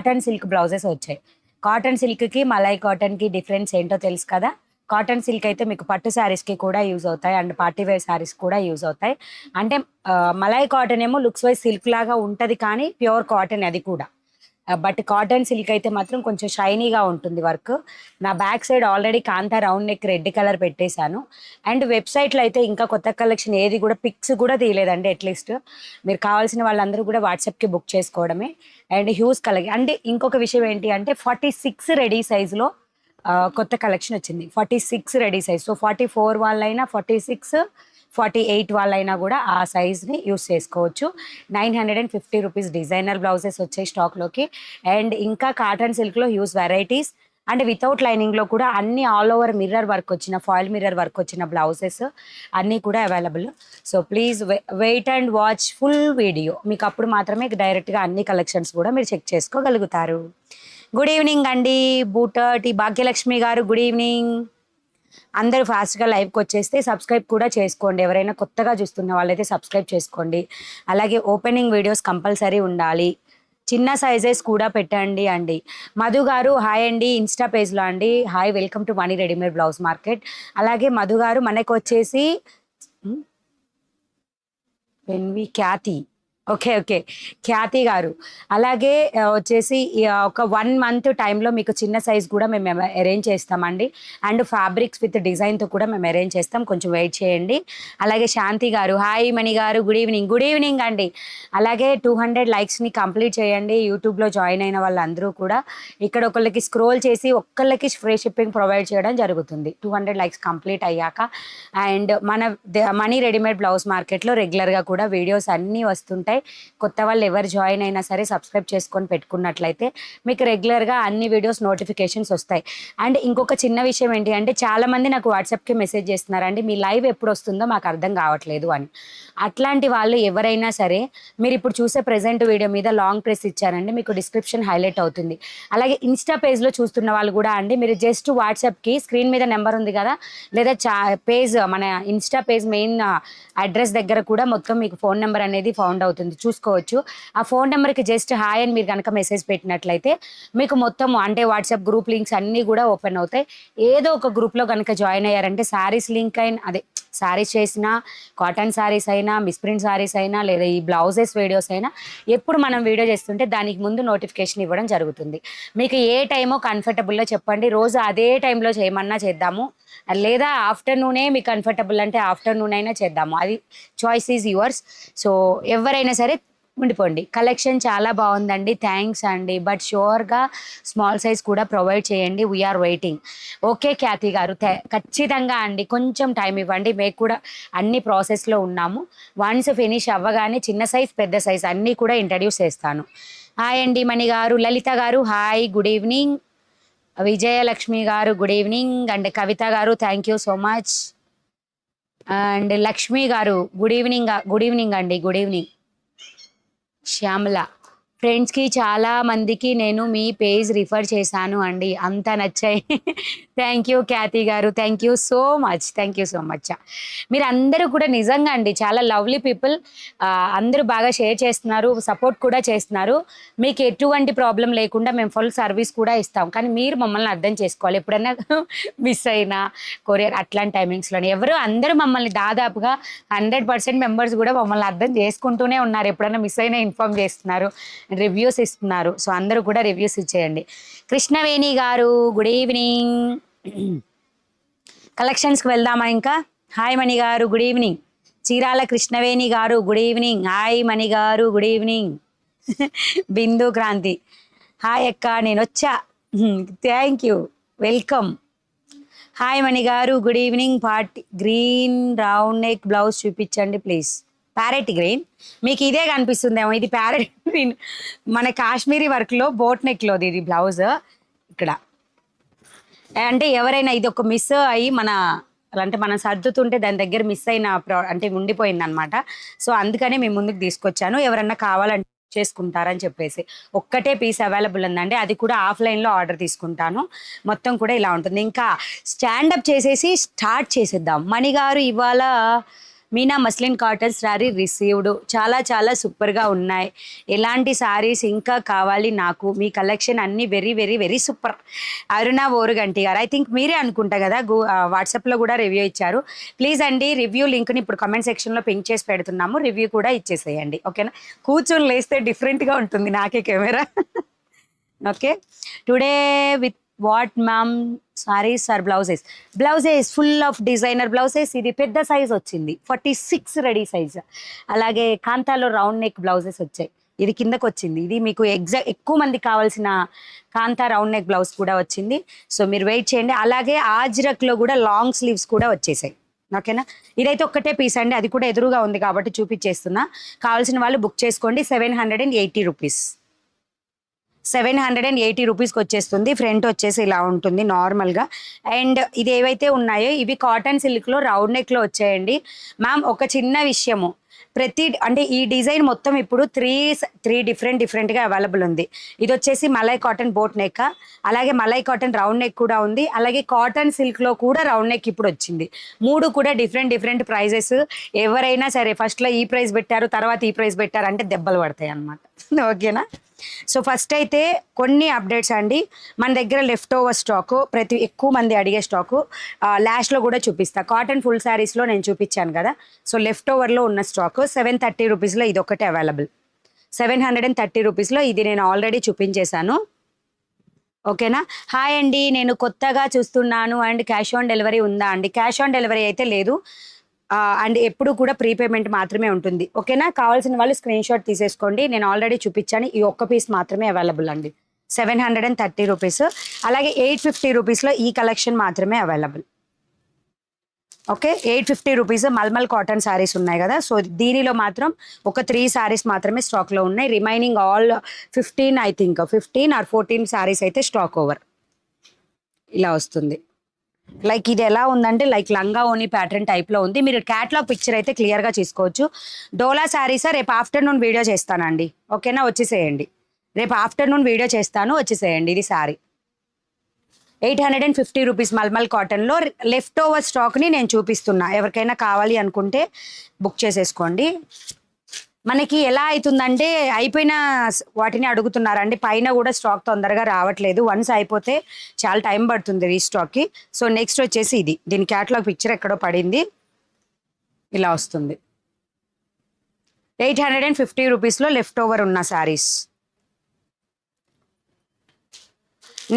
Cotton silk blouses వచ్చాయి. Cotton సిల్క్కి malai కాటన్కి difference ఏంటో తెలుసు కదా. కాటన్ సిల్క్ అయితే మీకు పట్టు శారీస్కి కూడా యూజ్ అవుతాయి అండ్ పార్టీ వేర్ శారీస్ కూడా యూజ్ అవుతాయి. అంటే మలై కాటన్ ఏమో లుక్స్ వైజ్ సిల్క్ లాగా ఉంటుంది కానీ ప్యూర్ కాటన్ అది కూడా. బట్ కాటన్ సిల్క్ అయితే మాత్రం కొంచెం షైనీగా ఉంటుంది వర్క్. నా బ్యాక్ సైడ్ ఆల్రెడీ కాంతా రౌండ్ నెక్ రెడ్ కలర్ పెట్టేశాను. అండ్ వెబ్సైట్లో అయితే ఇంకా కొత్త కలెక్షన్ ఏది కూడా పిక్స్ కూడా తీయలేదండి. అట్లీస్ట్ మీరు కావాల్సిన వాళ్ళందరూ కూడా వాట్సాప్కి బుక్ చేసుకోవడమే. అండ్ హ్యూజ్ కలెక్షన్ అంటే ఇంకొక విషయం ఏంటి అంటే 46 రెడీ సైజులో కొత్త కలెక్షన్ వచ్చింది. 46 రెడీ సైజ్. సో 44 వాళ్ళైనా 46 48 వాళ్ళైనా కూడా ఆ సైజ్ని యూస్ చేసుకోవచ్చు. 950 రూపీస్ డిజైనర్ బ్లౌజెస్ వచ్చాయి స్టాక్లోకి. అండ్ ఇంకా కాటన్ సిల్క్లో హ్యూజ్ వెరైటీస్ అండ్ వితౌట్ లైనింగ్లో కూడా అన్ని ఆల్ ఓవర్ మిర్రర్ వర్క్ వచ్చిన ఫాయిల్ మిర్రర్ వర్క్ వచ్చిన బ్లౌజెస్ అన్నీ కూడా available. So please wait and watch full video. మీకు అప్పుడు మాత్రమే డైరెక్ట్గా అన్ని కలెక్షన్స్ కూడా మీరు చెక్ చేసుకోగలుగుతారు. గుడ్ ఈవినింగ్ అండి. బూటటి భాగ్యలక్ష్మి గారు గుడ్ ఈవినింగ్. అందరూ ఫాస్ట్గా లైవ్కి వచ్చేస్తే సబ్స్క్రైబ్ కూడా చేసుకోండి. ఎవరైనా కొత్తగా చూస్తున్న వాళ్ళైతే సబ్స్క్రైబ్ చేసుకోండి. అలాగే ఓపెనింగ్ వీడియోస్ కంపల్సరీ ఉండాలి. చిన్న సైజెస్ కూడా పెట్టండి అండి. మధు గారు హాయ్ అండి. ఇన్స్టా పేజ్లో అండి. Hi, welcome to Mani readymade blouse market. అలాగే మధు గారు మనకు వచ్చేసి పెన్వి ఖ్యాతి. ఓకే ఓకే, ఖ్యాతి గారు. అలాగే వచ్చేసి ఒక 1 మంత్ టైంలో మీకు చిన్న సైజ్ కూడా మేము అరేంజ్ చేస్తామండి. అండ్ ఫ్యాబ్రిక్స్ విత్ డిజైన్తో కూడా మేము అరేంజ్ చేస్తాం. కొంచెం వెయిట్ చేయండి. అలాగే శాంతి గారు హాయ్ మణి గారు గుడ్ ఈవినింగ్. గుడ్ ఈవినింగ్ అండి. అలాగే 200 లైక్స్ని కంప్లీట్ చేయండి. యూట్యూబ్లో జాయిన్ అయిన వాళ్ళందరూ కూడా ఇక్కడ ఒకళ్ళకి స్క్రోల్ చేసి ఒక్కళ్ళకి ఫ్రీ షిప్పింగ్ ప్రొవైడ్ చేయడం జరుగుతుంది 200 లైక్స్ కంప్లీట్ అయ్యాక. అండ్ మన మనీ రెడీమేడ్ బ్లౌజ్ మార్కెట్లో రెగ్యులర్గా కూడా వీడియోస్ అన్నీ వస్తుంటాయి. కొత్త వాళ్ళు ఎవరు జాయిన్ అయినా సరే సబ్స్క్రైబ్ చేసుకొని పెట్టుకున్నట్లయితే మీకు రెగ్యులర్గా అన్ని వీడియోస్ నోటిఫికేషన్స్ వస్తాయి. అండ్ ఇంకొక చిన్న విషయం ఏంటి అంటే చాలామంది నాకు వాట్సాప్కి మెసేజ్ చేస్తున్నారండి మీ లైవ్ ఎప్పుడు వస్తుందో మాకు అర్థం కావట్లేదు అని. అట్లాంటి వాళ్ళు ఎవరైనా సరే మీరు ఇప్పుడు చూసే ప్రెజెంట్ వీడియో మీద లాంగ్ ప్రెస్ ఇచ్చారండి, మీకు డిస్క్రిప్షన్ హైలైట్ అవుతుంది. అలాగే ఇన్స్టా పేజ్లో చూస్తున్న వాళ్ళు కూడా అండి మీరు జస్ట్ వాట్సాప్కి స్క్రీన్ మీద నెంబర్ ఉంది కదా, లేదా పేజ్ మన ఇన్స్టా పేజ్ మెయిన్ అడ్రస్ దగ్గర కూడా మొత్తం మీకు ఫోన్ నెంబర్ అనేది ఫౌండ్ అవుతుంది, చూసుకోవచ్చు. ఆ ఫోన్ నెంబర్కి జస్ట్ హాయ్ అని మీరు కనుక మెసేజ్ పెట్టినట్లయితే మీకు మొత్తం అంటే వాట్సాప్ గ్రూప్ లింక్స్ అన్నీ కూడా ఓపెన్ అవుతాయి. ఏదో ఒక గ్రూప్లో కనుక జాయిన్ అయ్యారంటే శారీస్ లింక్ అయినా అదే శారీస్ చేసినా, కాటన్ శారీస్ అయినా, మిస్ప్రింట్ శారీస్ అయినా, లేదా ఈ బ్లౌజెస్ వీడియోస్ అయినా ఎప్పుడు మనం వీడియో చేస్తుంటే దానికి ముందు నోటిఫికేషన్ ఇవ్వడం జరుగుతుంది. మీకు ఏ టైమో కంఫర్టబుల్లో చెప్పండి, రోజు అదే టైంలో చేయమన్నా చేద్దాము, లేదా ఆఫ్టర్నూనే మీకు కంఫర్టబుల్ అంటే ఆఫ్టర్నూన్ అయినా చేద్దాము, అది చాయిస్ ఈజ్ యువర్స్. సో ఎవరైనా సరే ఉండిపోండి. కలెక్షన్ చాలా బాగుందండి, థ్యాంక్స్ అండి. బట్ షూర్గా స్మాల్ సైజ్ కూడా ప్రొవైడ్ చేయండి, వీఆర్ వెయిటింగ్. ఓకే ఖ్యాతి గారు, ఖచ్చితంగా అండి, కొంచెం టైం ఇవ్వండి, మేము కూడా అన్ని ప్రాసెస్లో ఉన్నాము. వన్స్ ఫినిష్ అవ్వగానే చిన్న సైజ్ పెద్ద సైజ్ అన్నీ కూడా ఇంట్రడ్యూస్ చేస్తాను. హాయ్ అండి మణి గారు. లలిత గారు హాయ్ గుడ్ ఈవినింగ్. విజయలక్ష్మి గారు good evening. And Kavitha garu thank you so much. And Lakshmi garu good evening. Good evening అండి. Good evening. శ్యామల ఫ్రెండ్స్కి చాలా మందికి నేను మీ పేజ్ రిఫర్ చేశాను అండి, అంత నచ్చాయి. థ్యాంక్ యూ ఖ్యాతి గారు, thank you so much, thank you so much. మీరు అందరూ కూడా నిజంగా అండి చాలా లవ్లీ పీపుల్. అందరూ బాగా షేర్ చేస్తున్నారు, సపోర్ట్ కూడా చేస్తున్నారు. మీకు ఎటువంటి ప్రాబ్లం లేకుండా మేము ఫుల్ సర్వీస్ కూడా ఇస్తాం. కానీ మీరు మమ్మల్ని అర్థం చేసుకోవాలి. ఎప్పుడైనా మిస్ అయినా కొరియర్ అట్లాంటి టైమింగ్స్లోనే అందరూ మమ్మల్ని దాదాపుగా 100% మెంబర్స్ కూడా మమ్మల్ని అర్థం చేసుకుంటూనే ఉన్నారు. ఎప్పుడైనా మిస్ అయినా ఇన్ఫార్మ్ చేస్తున్నారు, రివ్యూస్ ఇస్తున్నారు. సో అందరూ కూడా రివ్యూస్ ఇచ్చేయండి. కృష్ణవేణి గారు గుడ్ ఈవినింగ్. కలెక్షన్స్కి వెళ్దామా ఇంకా? హాయ్ మణి గారు గుడ్ ఈవినింగ్. చీరాల కృష్ణవేణి గారు గుడ్ ఈవినింగ్. హాయ్ మణి గారు గుడ్ ఈవినింగ్. బిందు క్రాంతి హాయ్ అక్క నేను వచ్చా. Thank you, welcome. హాయ్ మణి గారు good evening. Party green round neck blouse చూపించండి ప్లీజ్. ప్యారెట్ గ్రీన్ మీకు ఇదే కనిపిస్తుందేమో, ఇది ప్యారెట్ గ్రీన్ మన కాశ్మీరీ వర్క్లో బోట్ నెక్లోది ఇది బ్లౌజ్. ఇక్కడ అంటే ఎవరైనా ఇది ఒక మిస్ అయ్యి అంటే మనం సర్దుతుంటే దాని దగ్గర మిస్ అయిన అంటే ఉండిపోయింది అనమాట. సో అందుకనే మేము ముందుకు తీసుకొచ్చాను, ఎవరన్నా కావాలంటే చేసుకుంటారని చెప్పేసి. ఒక్కటే పీస్ అవైలబుల్ ఉందండి, అది కూడా ఆఫ్లైన్లో ఆర్డర్ తీసుకుంటాను. మొత్తం కూడా ఇలా ఉంటుంది. ఇంకా స్టాండప్ చేసేసి స్టార్ట్ చేసేద్దాం. మణి గారు ఇవాళ Meena muslin cotton sari received. చాలా చాలా సూపర్గా ఉన్నాయి. ఎలాంటి శారీస్ ఇంకా కావాలి నాకు? మీ కలెక్షన్ అన్నీ వెరీ వెరీ వెరీ సూపర్. అరుణ ఓరుగంటి గారు, ఐ థింక్ మీరే అనుకుంటా కదా, వాట్సాప్లో కూడా రివ్యూ ఇచ్చారు. ప్లీజ్ అండి రివ్యూ లింక్ని ఇప్పుడు కమెంట్ సెక్షన్లో పింక్ చేసి పెడుతున్నాము, రివ్యూ కూడా ఇచ్చేసేయండి. ఓకేనా? కూర్చొని లేస్తే డిఫరెంట్గా ఉంటుంది నాకే camera. Okay, today with what ma'am? Saris or blouses full of designer blouses. ఇది పెద్ద సైజ్ వచ్చింది, 46 రెడీ సైజ్. అలాగే కాంతాలో రౌండ్ నెక్ బ్లౌజెస్ వచ్చాయి, ఇది కిందకు వచ్చింది. ఇది మీకు ఎక్కువ మంది కావాల్సిన కాంతా రౌండ్ నెక్ బ్లౌజ్ కూడా వచ్చింది. సో మీరు వెయిట్ చేయండి. అలాగే ఆజ్రక్లో కూడా లాంగ్ స్లీవ్స్ కూడా వచ్చేసాయి. ఓకేనా? ఇదైతే ఒక్కటే పీస్ అండి, అది కూడా ఎదురుగా ఉంది కాబట్టి చూపించేస్తున్నా. కావాల్సిన వాళ్ళు బుక్ చేసుకోండి. 780 రూపీస్, 780 రూపీస్కి వచ్చేస్తుంది. ఫ్రంట్ వచ్చేసి ఇలా ఉంటుంది నార్మల్గా. అండ్ ఇది ఏవైతే ఉన్నాయో ఇవి కాటన్ సిల్క్లో రౌండ్ నెక్లో వచ్చాయండి. మ్యామ్ ఒక చిన్న విషయము, అంటే ఈ డిజైన్ మొత్తం ఇప్పుడు త్రీ డిఫరెంట్గా అవైలబుల్ ఉంది. ఇది వచ్చేసి మలై కాటన్ బోట్ నెక్, అలాగే మలై కాటన్ రౌండ్ నెక్ కూడా ఉంది, అలాగే కాటన్ సిల్క్లో కూడా రౌండ్ నెక్ ఇప్పుడు వచ్చింది. 3 కూడా డిఫరెంట్ ప్రైజెస్. ఎవరైనా సరే ఫస్ట్లో ఈ ప్రైస్ పెట్టారు, తర్వాత ఈ ప్రైస్ పెట్టారు అంటే దెబ్బలు పడతాయి అన్నమాట. ఓకేనా? సో ఫస్ట్ అయితే కొన్ని అప్డేట్స్ అండి. మన దగ్గర లెఫ్ట్ ఓవర్ స్టాకు, ఎక్కువ మంది అడిగే స్టాకు లాస్ట్లో కూడా చూపిస్తా. కాటన్ ఫుల్ శారీస్లో నేను చూపించాను కదా, సో లెఫ్ట్ ఓవర్లో ఉన్న స్టాకు 730 రూపీస్లో ఇది ఒకటి అవైలబుల్. 730 రూపీస్లో ఇది నేను ఆల్రెడీ చూపించేశాను. ఓకేనా? హాయ్ అండి, నేను కొత్తగా చూస్తున్నాను అండ్ క్యాష్ ఆన్ డెలివరీ ఉందా అండి? క్యాష్ ఆన్ డెలివరీ అయితే లేదు అండ్ ఎప్పుడు కూడా ప్రీపేమెంట్ మాత్రమే ఉంటుంది. ఓకేనా? కావాల్సిన వాళ్ళు స్క్రీన్ షాట్ తీసేసుకోండి. నేను ఆల్రెడీ చూపించాను, ఈ ఒక్క పీస్ మాత్రమే అవైలబుల్ అండి. 730 రూపీస్. అలాగే 850 రూపీస్లో ఈ కలెక్షన్ మాత్రమే available. Okay, 850 rupees mulmul cotton saris ఉన్నాయి కదా, సో దీనిలో మాత్రం ఒక 3 శారీస్ మాత్రమే స్టాక్లో ఉన్నాయి. Remaining all 15 I think 15 or 14 saris అయితే స్టాక్ ఓవర్. ఇలా వస్తుంది. లైక్ ఇది ఎలా ఉందంటే లైక్ లంగా ఓని ప్యాటర్న్ టైప్లో ఉంది. మీరు క్యాట్లాగ్ పిక్చర్ అయితే క్లియర్గా చూసుకోవచ్చు. డోలా శారీస్ రేపు ఆఫ్టర్నూన్ వీడియో చేస్తానండి. ఓకేనా? వచ్చేసేయండి, రేపు ఆఫ్టర్నూన్ వీడియో చేస్తాను, వచ్చేసేయండి. ఇది శారీ 850 రూపీస్ మల్మల్ కాటన్లో లెఫ్ట్ ఓవర్ స్టాక్ని నేను చూపిస్తున్నా. ఎవరికైనా కావాలి అనుకుంటే బుక్ చేసేసుకోండి. మనకి ఎలా అవుతుందంటే అయిపోయిన వాటిని అడుగుతున్నారండి, పైన కూడా స్టాక్ తొందరగా రావట్లేదు. వన్స్ అయిపోతే చాలా టైం పడుతుంది రీస్టాక్కి. సో నెక్స్ట్ వచ్చేసి ఇది, దీని క్యాటలాగ్ పిక్చర్ ఎక్కడో పడింది, ఇలా వస్తుంది. 850 రూపీస్లో లెఫ్ట్ ఓవర్ ఉన్న శారీస్.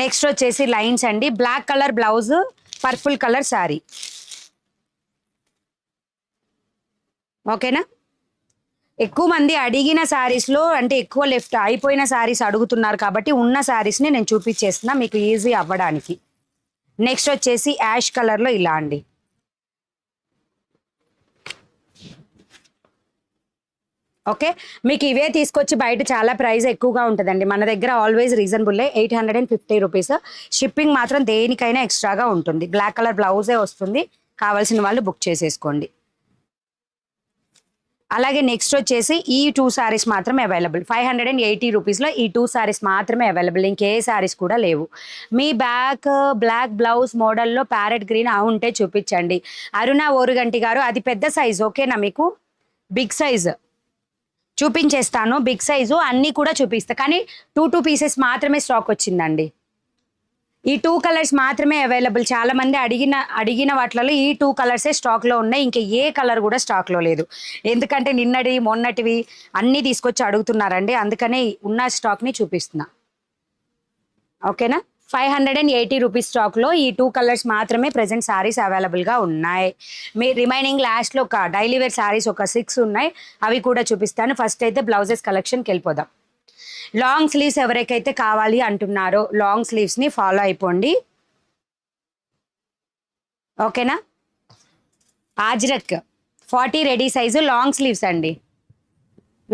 నెక్స్ట్ వచ్చేసి లైన్స్ అండి, black colour blouse, purple colour sari. ఓకేనా? ఎక్కువ మంది అడిగిన శారీస్లో అంటే ఎక్కువ లెఫ్ట్ అయిపోయిన శారీస్ అడుగుతున్నారు కాబట్టి ఉన్న శారీస్ని నేను చూపించేస్తున్నా మీకు ఈజీ అవ్వడానికి. నెక్స్ట్ వచ్చేసి యాష్ కలర్లో ఇలా అండి. ఓకే, మీకు ఇవే తీసుకొచ్చి బయట చాలా ప్రైస్ ఎక్కువగా ఉంటుందండి. మన దగ్గర ఆల్వేస్ రీజనబుల్లే. 850 రూపీస్. షిప్పింగ్ మాత్రం దేనికైనా ఎక్స్ట్రాగా ఉంటుంది. బ్లాక్ కలర్ బ్లౌజే వస్తుంది, కావాల్సిన వాళ్ళు బుక్ చేసేసుకోండి. అలాగే నెక్స్ట్ వచ్చేసి ఈ 2 శారీస్ మాత్రమే అవైలబుల్. 580 రూపీస్లో ఈ 2 శారీస్ మాత్రమే అవైలబుల్, ఇంకే శారీస్ కూడా లేవు. మీ బ్లాక్ బ్లౌజ్ మోడల్లో ప్యారెట్ గ్రీన్ ఉంటే చూపించండి. అరుణ ఓరుగంటి గారు, అది పెద్ద సైజు. ఓకేనా? మీకు బిగ్ సైజు చూపించేస్తాను, బిగ్ సైజు అన్నీ కూడా చూపిస్తా. కానీ 2 పీసెస్ మాత్రమే స్టాక్ వచ్చిందండి. ఈ 2 కలర్స్ మాత్రమే అవైలబుల్. చాలా మంది అడిగిన వాటిలలో ఈ 2 కలర్సే స్టాక్లో ఉన్నాయి, ఇంకా ఏ కలర్ కూడా స్టాక్లో లేదు. ఎందుకంటే మొన్నటివి అన్నీ తీసుకొచ్చి అడుగుతున్నారండి, అందుకనే ఉన్న స్టాక్ని చూపిస్తున్నా. ఓకేనా? 580 రూపీస్ స్టాక్లో ఈ 2 కలర్స్ మాత్రమే ప్రజెంట్ శారీస్ అవైలబుల్గా ఉన్నాయి. మీ రిమైనింగ్ లాస్ట్లో ఒక డైలీ వేర్ శారీస్ ఒక 6 ఉన్నాయి, అవి కూడా చూపిస్తాను. ఫస్ట్ అయితే బ్లౌజెస్ కలెక్షన్కి వెళ్ళిపోదాం. లాంగ్ స్లీవ్స్ ఎవరికైతే కావాలి అంటున్నారో లాంగ్ స్లీవ్స్ని ఫాలో అయిపోండి. ఓకేనా? ఆజ్రక్ 40 రెడీ సైజు లాంగ్ స్లీవ్స్ అండి.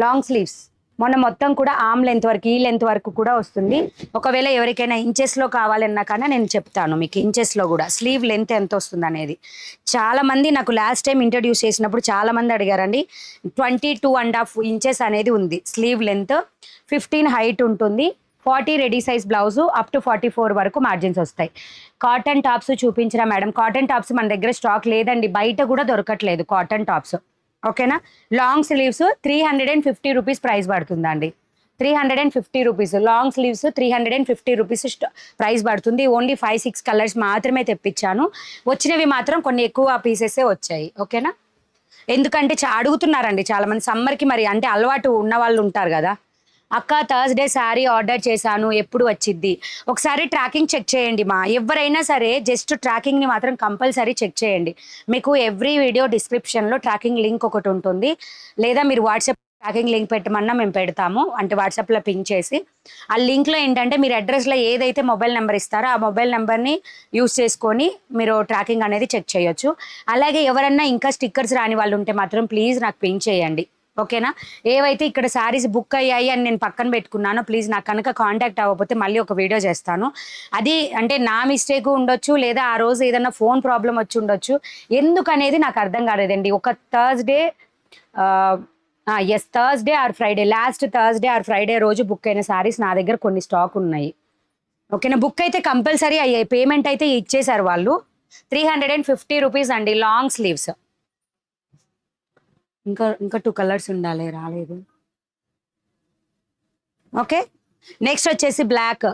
లాంగ్ స్లీవ్స్ మొన్న మొత్తం కూడా ఆర్మ్ లెంత్ వరకు, ఈ లెంత్ వరకు కూడా వస్తుంది. ఒకవేళ ఎవరికైనా ఇంచెస్లో కావాలన్నా కానీ నేను చెప్తాను మీకు ఇంచెస్లో కూడా స్లీవ్ లెంత్ ఎంత వస్తుంది అనేది. చాలామంది నాకు లాస్ట్ టైం ఇంట్రడ్యూస్ చేసినప్పుడు చాలామంది అడిగారండి. 22.5 ఇంచెస్ అనేది ఉంది స్లీవ్ లెంత్, 15 హైట్ ఉంటుంది, 40 ready size blouse up to 44 వరకు మార్జిన్స్ వస్తాయి. కాటన్ టాప్స్ చూపించరా మేడం? కాటన్ టాప్స్ మన దగ్గర స్టాక్ లేదండి, బయట కూడా దొరకట్లేదు కాటన్ టాప్స్. ఓకేనా? లాంగ్ స్లీవ్స్ 350 రూపీస్ ప్రైస్ పడుతుందండి. 350 rupees long sleeves, 350 rupees price పడుతుంది. ఓన్లీ 5-6 కలర్స్ మాత్రమే తెప్పించాను. వచ్చినవి మాత్రం కొన్ని ఎక్కువ పీసెసే వచ్చాయి. ఓకేనా? ఎందుకంటే అడుగుతున్నారండి చాలామంది సమ్మర్కి, మరి అంటే అలవాటు ఉన్న వాళ్ళు ఉంటారు కదా, అక్క థర్స్డే శారీ ఆర్డర్ చేశాను ఎప్పుడు వచ్చిద్ది, ఒకసారి ట్రాకింగ్ చెక్ చేయండి మా. ఎవరైనా సరే జస్ట్ ట్రాకింగ్ని మాత్రం కంపల్సరీ చెక్ చేయండి. మీకు ఎవ్రీ వీడియో డిస్క్రిప్షన్లో ట్రాకింగ్ లింక్ ఒకటి ఉంటుంది, లేదా మీరు వాట్సాప్ ట్రాకింగ్ లింక్ పెట్టమన్నా మేము పెడతాము, అంటే వాట్సాప్లో పింక్ చేసి. ఆ లింక్లో ఏంటంటే మీరు అడ్రస్లో ఏదైతే మొబైల్ నెంబర్ ఇస్తారో ఆ మొబైల్ నెంబర్ని యూస్ చేసుకొని మీరు ట్రాకింగ్ అనేది చెక్ చేయొచ్చు. అలాగే ఎవరన్నా ఇంకా స్టిక్కర్స్ రాని వాళ్ళు ఉంటే మాత్రం ప్లీజ్ నాకు పింక్ చేయండి. ఓకేనా? ఏవైతే ఇక్కడ శారీస్ బుక్ అయ్యాయి అని నేను పక్కన పెట్టుకున్నానో ప్లీజ్ నాకు కనుక కాంటాక్ట్ అవ్వకపోతే మళ్ళీ ఒక వీడియో చేస్తాను. అది అంటే నా మిస్టేక్ ఉండొచ్చు, లేదా ఆ రోజు ఏదైనా ఫోన్ ప్రాబ్లం వచ్చి ఉండొచ్చు, ఎందుకనేది నాకు అర్థం కాలేదండి. ఒక Thursday Thursday or Friday, last Thursday or Friday రోజు బుక్ అయిన శారీస్ నా దగ్గర కొన్ని స్టాక్ ఉన్నాయి. ఓకేనా? బుక్ అయితే కంపల్సరీ అయ్యాయి, పేమెంట్ అయితే ఇచ్చేశారు వాళ్ళు. 350 రూపీస్ అండి లాంగ్ స్లీవ్స్. ఇంకా 2 కలర్స్ ఉండాలి, రాలేదు. ఓకే, నెక్స్ట్ వచ్చేసి బ్లాక్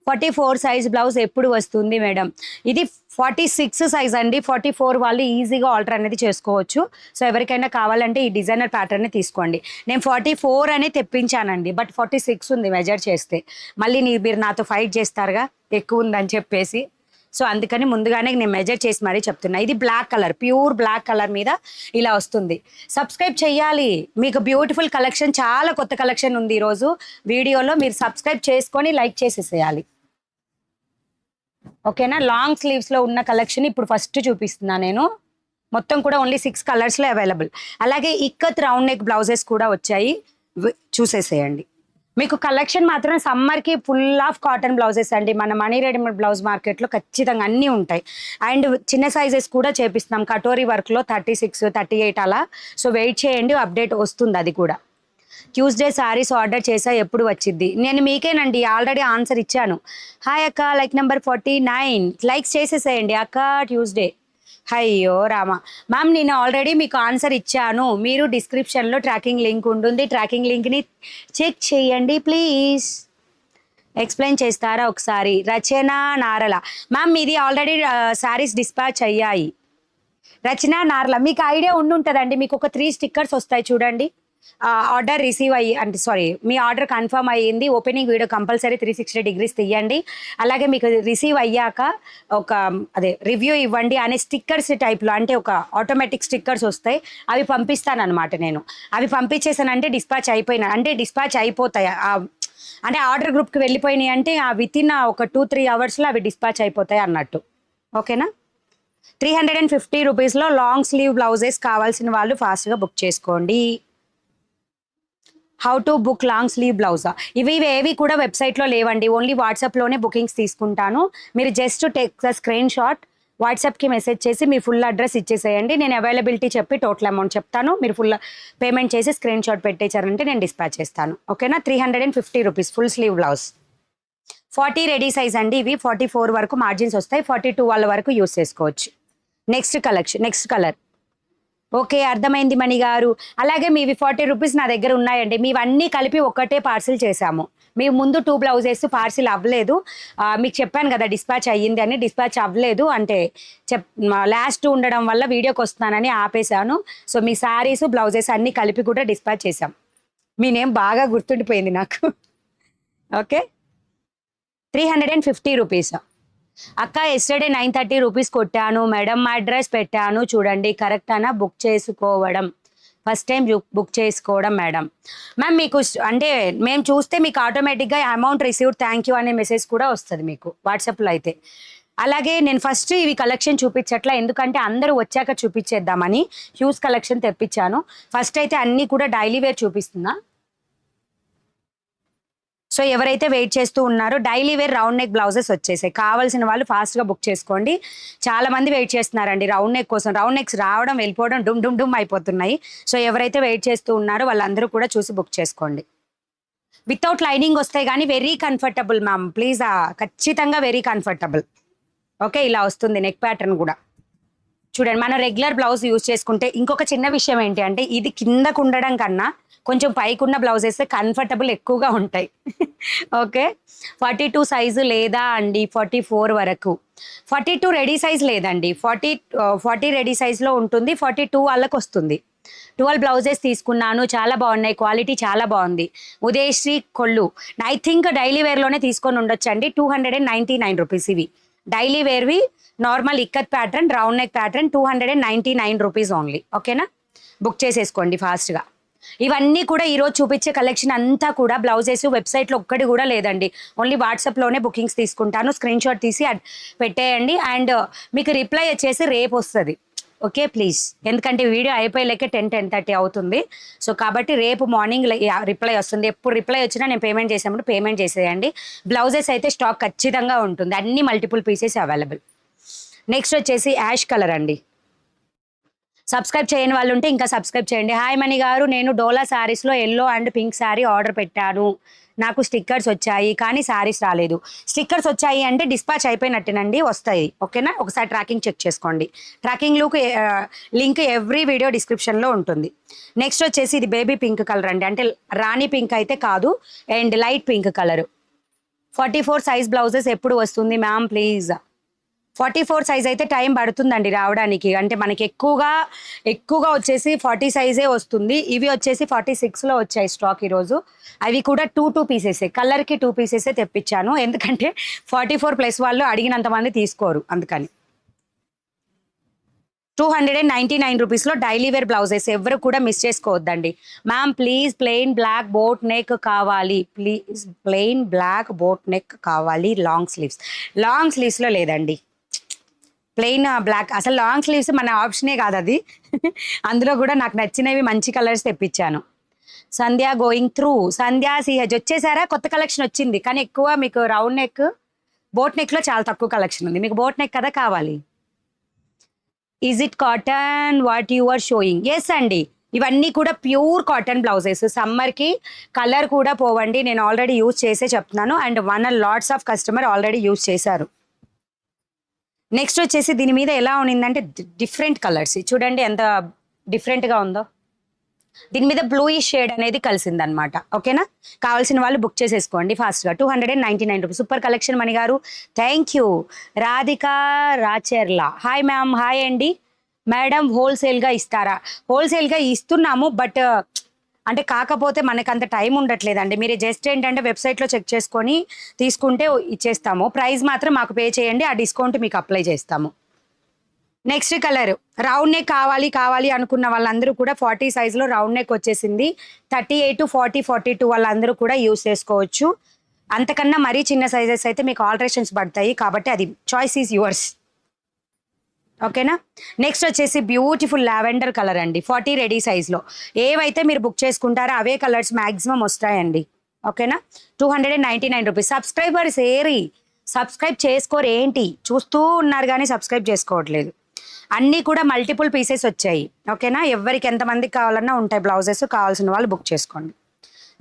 44 సైజ్ బ్లౌజ్ ఎప్పుడు వస్తుంది మేడం? ఇది 46 సైజ్ అండి. 44 వాళ్ళు ఈజీగా ఆల్టర్ అనేది చేసుకోవచ్చు. సో ఎవరికైనా కావాలంటే ఈ డిజైనర్ ప్యాటర్న్ తీసుకోండి. నేను 44 అనే తెప్పించానండి, బట్ 46 ఉంది మెజర్ చేస్తే. మళ్ళీ మీరు నాతో ఫైట్ చేస్తారుగా ఎక్కువ ఉందని చెప్పేసి. సో అందుకని ముందుగానే నేను మెజర్ చేసి మరీ చెప్తున్నా. ఇది black colour, pure black colour మీద ఇలా వస్తుంది. సబ్స్క్రైబ్ చేయాలి, మీకు బ్యూటిఫుల్ కలెక్షన్, చాలా కొత్త కలెక్షన్ ఉంది ఈరోజు వీడియోలో. మీరు సబ్స్క్రైబ్ చేసుకొని లైక్ చేసేసేయాలి. ఓకేనా? లాంగ్ స్లీవ్స్లో ఉన్న కలెక్షన్ ఇప్పుడు ఫస్ట్ చూపిస్తున్నా నేను. మొత్తం కూడా ఓన్లీ 6 కలర్స్లో అవైలబుల్. అలాగే ఇక్కత్ రౌండ్ నెక్ బ్లౌజెస్ కూడా వచ్చాయి, చూసేసేయండి. మీకు కలెక్షన్ మాత్రం సమ్మర్కి ఫుల్ ఆఫ్ కాటన్ బ్లౌజెస్ అండి. మన మనీ రెడీమేడ్ బ్లౌజ్ మార్కెట్లో ఖచ్చితంగా అన్నీ ఉంటాయి. అండ్ చిన్న సైజెస్ కూడా చేపిస్తున్నాం కటోరీ వర్క్లో, 36, 38 అలా. సో వెయిట్ చేయండి, అప్డేట్ వస్తుంది అది కూడా. ట్యూస్డే శారీస్ ఆర్డర్ చేసా ఎప్పుడు వచ్చింది? నేను మీకేనండి ఆల్రెడీ ఆన్సర్ ఇచ్చాను. హాయ్ అక్క, లైక్ నెంబర్ 49 లైక్స్ చేసేసేయండి అక్క. ట్యూస్డే, అయ్యో రామా మ్యామ్, నేను ఆల్రెడీ మీకు ఆన్సర్ ఇచ్చాను. మీరు డిస్క్రిప్షన్లో ట్రాకింగ్ లింక్ ఉంటుంది, ట్రాకింగ్ లింక్ని చెక్ చేయండి ప్లీజ్. ఎక్స్ప్లెయిన్ చేస్తారా ఒకసారి? రచన నారల మ్యామ్, మీది ఆల్రెడీ శారీస్ డిస్పాచ్ అయ్యాయి. రచన నారల, మీకు ఐడియా ఉండుంటుందండి. మీకు ఒక 3 స్టిక్కర్స్ వస్తాయి చూడండి. ఆర్డర్ రిసీవ్ అయ్యి, అంటే సారీ, మీ ఆర్డర్ కన్ఫర్మ్ అయ్యింది. ఓపెనింగ్ వీడియో కంపల్సరీ 360 డిగ్రీస్ తీయండి. అలాగే మీకు రిసీవ్ అయ్యాక ఒక రివ్యూ ఇవ్వండి అనే స్టిక్కర్స్ టైప్లో, అంటే ఒక ఆటోమేటిక్ స్టిక్కర్స్ వస్తాయి, అవి పంపిస్తానమాట నేను. అవి పంపించేసానంటే డిస్పాచ్ అయిపోయినా, అంటే డిస్పాచ్ అయిపోతాయి. అంటే ఆర్డర్ గ్రూప్కి వెళ్ళిపోయినాయి అంటే విత్ ఇన్ ఒక 2-3 అవర్స్లో అవి డిస్పాచ్ అయిపోతాయి అన్నట్టు. ఓకేనా? 350 రూపీస్లో లాంగ్ స్లీవ్ బ్లౌజెస్ కావాల్సిన వాళ్ళు ఫాస్ట్గా బుక్ చేసుకోండి. How to book long sleeve బ్లౌజా? ఇవి ఏవి కూడా వెబ్సైట్లో లేవండి, ఓన్లీ వాట్సాప్లోనే బుకింగ్స్ తీసుకుంటాను. మీరు just take the screen shot, వాట్సాప్కి మెసేజ్ చేసి మీ ఫుల్ అడ్రస్ ఇచ్చేసేయండి. నేను అవైలబిలిటీ చెప్పి టోటల్ అమౌంట్ చెప్తాను, మీరు ఫుల్ పేమెంట్ చేసి స్క్రీన్ షాట్ పెట్టేశారంటే నేను డిస్పాచ్ చేస్తాను. ఓకేనా? 350 rupees full sleeve blouse. 40 ready size అండి. ఇవి 44 వరకు మార్జిన్స్ వస్తాయి, 42 వాళ్ళ వరకు యూస్ చేసుకోవచ్చు. Next collection, next colour. Okay, అర్థమైంది మణి గారు. అలాగే మీవి 40 రూపీస్ నా దగ్గర ఉన్నాయండి. మీవన్నీ కలిపి ఒక్కటే పార్సిల్ చేశాము. మీ ముందు 2 బ్లౌజెస్ పార్సిల్ అవ్వలేదు, మీకు చెప్పాను కదా డిస్పాచ్ అయ్యింది అని. డిస్పాచ్ అవ్వలేదు అంటే లాస్ట్ ఉండడం వల్ల వీడియోకి వస్తున్నానని ఆపేశాను. సో మీ శారీస్ బ్లౌజెస్ అన్నీ కలిపి కూడా డిస్పాచ్ చేశాం. మీ నేమ్ బాగా గుర్తుండిపోయింది నాకు. Okay, 350 rupees. అక్క ఎస్టర్డే 930 రూపీస్ కొట్టాను మేడం, మా అడ్రస్ పెట్టాను చూడండి, కరెక్టానా? బుక్ చేసుకోవడం ఫస్ట్ టైం బుక్ చేసుకోవడం మేడం. మ్యామ్ మీకు అంటే మేము చూస్తే మీకు ఆటోమేటిక్గా అమౌంట్ రిసీవ్డ్, థ్యాంక్ యూ అనే మెసేజ్ కూడా వస్తుంది మీకు వాట్సాప్లో అయితే. అలాగే నేను ఫస్ట్ ఇవి కలెక్షన్ చూపించట్లా, ఎందుకంటే అందరూ వచ్చాక చూపించేద్దామని హ్యూజ్ కలెక్షన్ తెప్పించాను. ఫస్ట్ అయితే అన్నీ కూడా డైలీ వేర్ చూపిస్తున్నా. సో ఎవరైతే వెయిట్ చేస్తూ ఉన్నారో daily wear round neck blouses వచ్చేసాయి, కావాల్సిన వాళ్ళు ఫాస్ట్గా బుక్ చేసుకోండి. చాలా మంది వెయిట్ చేస్తున్నారండి రౌండ్ నెక్ కోసం. రౌండ్ నెక్స్ రావడం వెళ్ళిపోవడం డుమ్ అయిపోతున్నాయి. సో ఎవరైతే వెయిట్ చేస్తూ ఉన్నారో వాళ్ళందరూ కూడా చూసి బుక్ చేసుకోండి. వితౌట్ లైనింగ్ వస్తాయి కానీ వెరీ కంఫర్టబుల్ మ్యామ్, ప్లీజ్ ఖచ్చితంగా వెరీ కంఫర్టబుల్. ఓకే, ఇలా వస్తుంది నెక్ ప్యాటర్న్ కూడా. చూడండి, మనం రెగ్యులర్ బ్లౌజ్ యూజ్ చేసుకుంటే ఇంకొక చిన్న విషయం ఏంటి అంటే, ఇది కిందకు ఉండడం కన్నా కొంచెం పైకున్న బ్లౌజ్ వేస్తే కంఫర్టబుల్ ఎక్కువగా ఉంటాయి. ఓకే, 42 సైజు లేదా అండి 44 వరకు. 42 రెడీ సైజ్ లేదండి, 40 రెడీ సైజ్లో ఉంటుంది, 42 వాళ్ళకి వస్తుంది. 12 బ్లౌజెస్ తీసుకున్నాను, చాలా బాగున్నాయి, క్వాలిటీ చాలా బాగుంది. Udayasri Kollu, I think daily వేర్లోనే తీసుకొని ఉండొచ్చు అండి. 299 రూపీస్ ఇవి డైలీ వేర్వి, normal ikat pattern, round neck pattern, 299 rupees only. ఓకేనా, బుక్ చేసేసుకోండి ఫాస్ట్గా. ఇవన్నీ కూడా ఈరోజు చూపించే కలెక్షన్ అంతా కూడా బ్లౌజెస్ వెబ్సైట్లో ఒక్కటి కూడా లేదండి, ఓన్లీ వాట్సాప్లోనే బుకింగ్స్ తీసుకుంటాను. స్క్రీన్ షాట్ తీసి పెట్టేయండి, అండ్ మీకు రిప్లై వచ్చేసి రేపు వస్తుంది. ఓకే ప్లీజ్, ఎందుకంటే వీడియో అయిపోయేలేకే 10-10:30 అవుతుంది. సో కాబట్టి రేపు మార్నింగ్ రిప్లై వస్తుంది. ఎప్పుడు రిప్లై వచ్చినా నేను పేమెంట్ చేసినప్పుడు పేమెంట్ చేసేయండి. బ్లౌజెస్ అయితే స్టాక్ ఖచ్చితంగా ఉంటుంది, అన్ని మల్టిపుల్ పీసెస్ అవైలబుల్. నెక్స్ట్ వచ్చేసి యాష్ కలర్ అండి. సబ్స్క్రైబ్ చేయని వాళ్ళు ఉంటే ఇంకా సబ్స్క్రైబ్ చేయండి. హాయ్ మణి గారు, నేను డోలా శారీస్లో yellow and pink sari order పెట్టాను, నాకు స్టిక్కర్స్ వచ్చాయి కానీ శారీస్ రాలేదు. స్టిక్కర్స్ వచ్చాయి అంటే డిస్పాచ్ అయిపోయినట్టేనండి, వస్తాయి. ఓకేనా, ఒకసారి ట్రాకింగ్ చెక్ చేసుకోండి. ట్రాకింగ్ లింక్ ఎవ్రీ వీడియో డిస్క్రిప్షన్లో ఉంటుంది. నెక్స్ట్ వచ్చేసి ఇది బేబీ పింక్ కలర్ అండి, అంటే రాణి పింక్ అయితే కాదు, and light pink colour. 44 size blouses ఎప్పుడు వస్తుంది మ్యామ్ ప్లీజ్? 44 సైజ్ అయితే టైం పడుతుందండి రావడానికి, అంటే మనకి ఎక్కువగా వచ్చేసి 40 సైజే వస్తుంది. ఇవి వచ్చేసి 46లో వచ్చాయి స్టాక్ ఈరోజు. అవి కూడా 2 పీసెసే, కలర్కి 2 పీసెసే తెప్పించాను, ఎందుకంటే 44+ వాళ్ళు అడిగినంత మంది తీసుకోరు, అందుకని. 299 రూపీస్లో డైలీ వేర్ బ్లౌజెస్, ఎవరు కూడా మిస్ చేసుకోవద్దండి. Ma'am please plain black boat neck కావాలి, please plain black boat neck కావాలి, లాంగ్ స్లీవ్స్లో లేదండి. ప్లెయిన్ బ్లాక్ అసలు లాంగ్ స్లీవ్స్ మన ఆప్షనే కాదు అది. అందులో కూడా నాకు నచ్చినవి మంచి కలర్స్ తెప్పించాను. సంధ్య గోయింగ్ త్రూ, సంధ్య సిహెచ్ వచ్చేసారా? కొత్త కలెక్షన్ వచ్చింది, కానీ ఎక్కువ మీకు రౌండ్ నెక్ బోట్ నెక్లో చాలా తక్కువ కలెక్షన్ ఉంది. మీకు బోట్ నెక్ కదా కావాలి. Is it cotton what you are showing? Yes అండి, ఇవన్నీ కూడా ప్యూర్ కాటన్ బ్లౌజెస్. సమ్మర్కి కలర్ కూడా పోవండి, నేను ఆల్రెడీ యూజ్ చేసే చెప్తున్నాను, and lots of customer already use చేశారు. నెక్స్ట్ వచ్చేసి దీని మీద ఎలా ఉన్నిందంటే డిఫరెంట్ కలర్స్ చూడండి ఎంత డిఫరెంట్గా ఉందో. దీని మీద బ్లూయిష్ షేడ్ అనేది కలిసిందనమాట. ఓకేనా, కావాల్సిన వాళ్ళు బుక్ చేసేసుకోండి ఫాస్ట్గా. 299 రూపీస్. సూపర్ కలెక్షన్ మణి గారు, thank you. Radhika Racherla, hi ma'am. Hi అండి మేడం, హోల్సేల్గా ఇస్తారా? హోల్సేల్గా ఇస్తున్నాము, బట్ అంటే కాకపోతే మనకు అంత టైం ఉండట్లేదండి. మీరు జస్ట్ ఏంటంటే వెబ్సైట్లో చెక్ చేసుకొని తీసుకుంటే ఇచ్చేస్తాము. ప్రైస్ మాత్రం మాకు పే చేయండి, ఆ డిస్కౌంట్ మీకు అప్లై చేస్తాము. నెక్స్ట్ కలర్ రౌండ్ నెక్ కావాలి అనుకున్న వాళ్ళందరూ కూడా 40 సైజులో రౌండ్ నెక్ వచ్చేసింది. 38, 40, 42 వాళ్ళందరూ కూడా యూస్ చేసుకోవచ్చు. అంతకన్నా మరీ చిన్న సైజెస్ అయితే మీకు ఆల్టరేషన్స్ పడతాయి, కాబట్టి అది చాయిస్ ఈజ్ యువర్స్. ఓకేనా, నెక్స్ట్ వచ్చేసి బ్యూటిఫుల్ లావెండర్ కలర్ అండి, 40 రెడీ సైజ్లో. ఏవైతే మీరు బుక్ చేసుకుంటారో అవే కలర్స్ మ్యాక్సిమం వస్తాయండి. ఓకేనా, 299 రూపీస్. సబ్స్క్రైబర్స్ సబ్స్క్రైబ్ చేసుకోరు ఏంటి? చూస్తూ ఉన్నారు కానీ సబ్స్క్రైబ్ చేసుకోవట్లేదు. అన్నీ కూడా మల్టిపుల్ పీసెస్ వచ్చాయి. ఓకేనా, ఎవరికి ఎంతమందికి కావాలన్నా ఉంటాయి బ్లౌజెస్, కావాల్సిన వాళ్ళు బుక్ చేసుకోండి.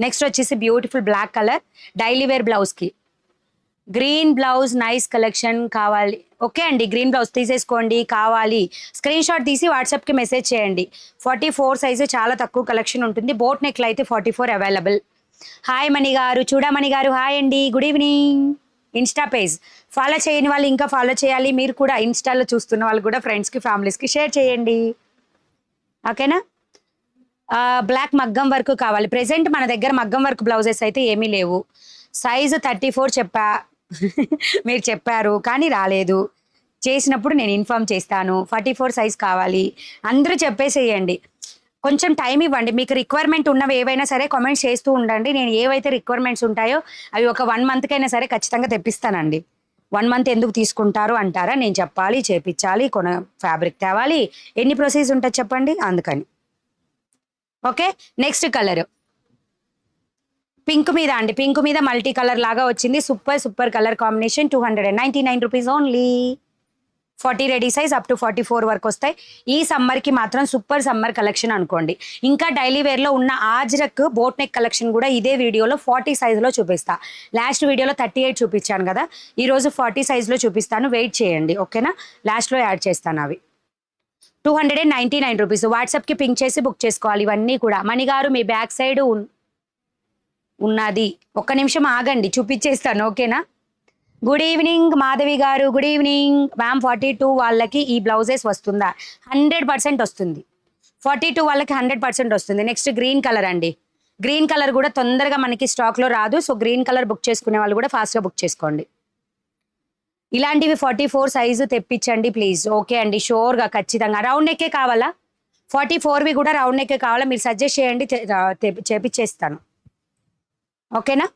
నెక్స్ట్ వచ్చేసి beautiful black colour daily wear బ్లౌజ్కి. గ్రీన్ బ్లౌజ్ నైస్ కలెక్షన్ కావాలి. ఓకే అండి, గ్రీన్ బ్లౌజ్ తీసేసుకోండి, కావాలి స్క్రీన్ షాట్ తీసి వాట్సాప్కి మెసేజ్ చేయండి. 44 సైజు చాలా తక్కువ కలెక్షన్ ఉంటుంది. బోట్ నెక్లో అయితే 44 అవైలబుల్. హాయ్ మణి గారు, చూడమణి గారు, హాయ్ అండి, good evening. Insta page follow చేయని వాళ్ళు ఇంకా ఫాలో చేయాలి. మీరు కూడా ఇన్స్టాలో చూస్తున్న వాళ్ళు కూడా ఫ్రెండ్స్కి ఫ్యామిలీస్కి షేర్ చేయండి. ఓకేనా, బ్లాక్ మగ్గం వర్క్ కావాలి. ప్రెజెంట్ మన దగ్గర మగ్గం వర్క్ బ్లౌజెస్ అయితే ఏమీ లేవు. సైజు 34 చెప్పా, మీరు చెప్పారు కానీ రాలేదు. చేసినప్పుడు నేను ఇన్ఫామ్ చేస్తాను. 44 సైజ్ కావాలి, అందరూ చెప్పేసేయండి. కొంచెం టైం ఇవ్వండి. మీకు రిక్వైర్మెంట్ ఉన్నవి ఏవైనా సరే కామెంట్స్ చేస్తూ ఉండండి. నేను ఏవైతే రిక్వైర్మెంట్స్ ఉంటాయో అవి ఒక 1 మంత్కైనా సరే ఖచ్చితంగా తెప్పిస్తానండి. 1 మంత్ ఎందుకు తీసుకుంటారు అంటారా? నేను చెప్పాలి, చేపించాలి, ఫ్యాబ్రిక్ తేవాలి, ఎన్ని ప్రొసీజ్ ఉంటుంది చెప్పండి, అందుకని. ఓకే, నెక్స్ట్ కలర్ పింక్ మీద అండి, పింక్ మీద మల్టీ కలర్ లాగా వచ్చింది. Super colour combination. 299 rupees only. 40 ready size up to 44 వరకు వస్తాయి. ఈ సమ్మర్కి మాత్రం సూపర్ సమ్మర్ కలెక్షన్ అనుకోండి. ఇంకా డైలీ వేర్లో ఉన్న ఆజ్రక్ బోట్ నెక్ కలెక్షన్ కూడా ఇదే వీడియోలో 40 సైజులో చూపిస్తా. లాస్ట్ వీడియోలో 38 చూపించాను కదా, ఈరోజు 40 సైజులో చూపిస్తాను. వెయిట్ చేయండి ఓకేనా, లాస్ట్లో యాడ్ చేస్తాను అవి. 299 రూపీస్. వాట్సాప్కి పింక్ చేసి బుక్ చేసుకోవాలి ఇవన్నీ కూడా. మణిగారు మీ బ్యాక్ సైడ్ ఉన్నది, ఒక్క నిమిషం ఆగండి చూపించేస్తాను ఓకేనా. గుడ్ ఈవినింగ్ మాధవి గారు, గుడ్ ఈవినింగ్ మ్యామ్. 42 వాళ్ళకి ఈ బ్లౌజెస్ వస్తుందా? 100% వస్తుంది. 42 వాళ్ళకి 100% వస్తుంది. నెక్స్ట్ గ్రీన్ కలర్ అండి. గ్రీన్ కలర్ కూడా తొందరగా మనకి స్టాక్లో రాదు. సో గ్రీన్ కలర్ బుక్ చేసుకునే వాళ్ళు కూడా ఫాస్ట్గా బుక్ చేసుకోండి. ఇలాంటివి 44 సైజు తెప్పించండి ప్లీజ్. ఓకే అండి, షోర్గా ఖచ్చితంగా. రౌండ్ నెక్కే కావాలా? 44వి కూడా రౌండ్ నెక్కే కావాలా? మీరు సజెస్ట్ చేయండి, చేపించేస్తాను ఓకేనా.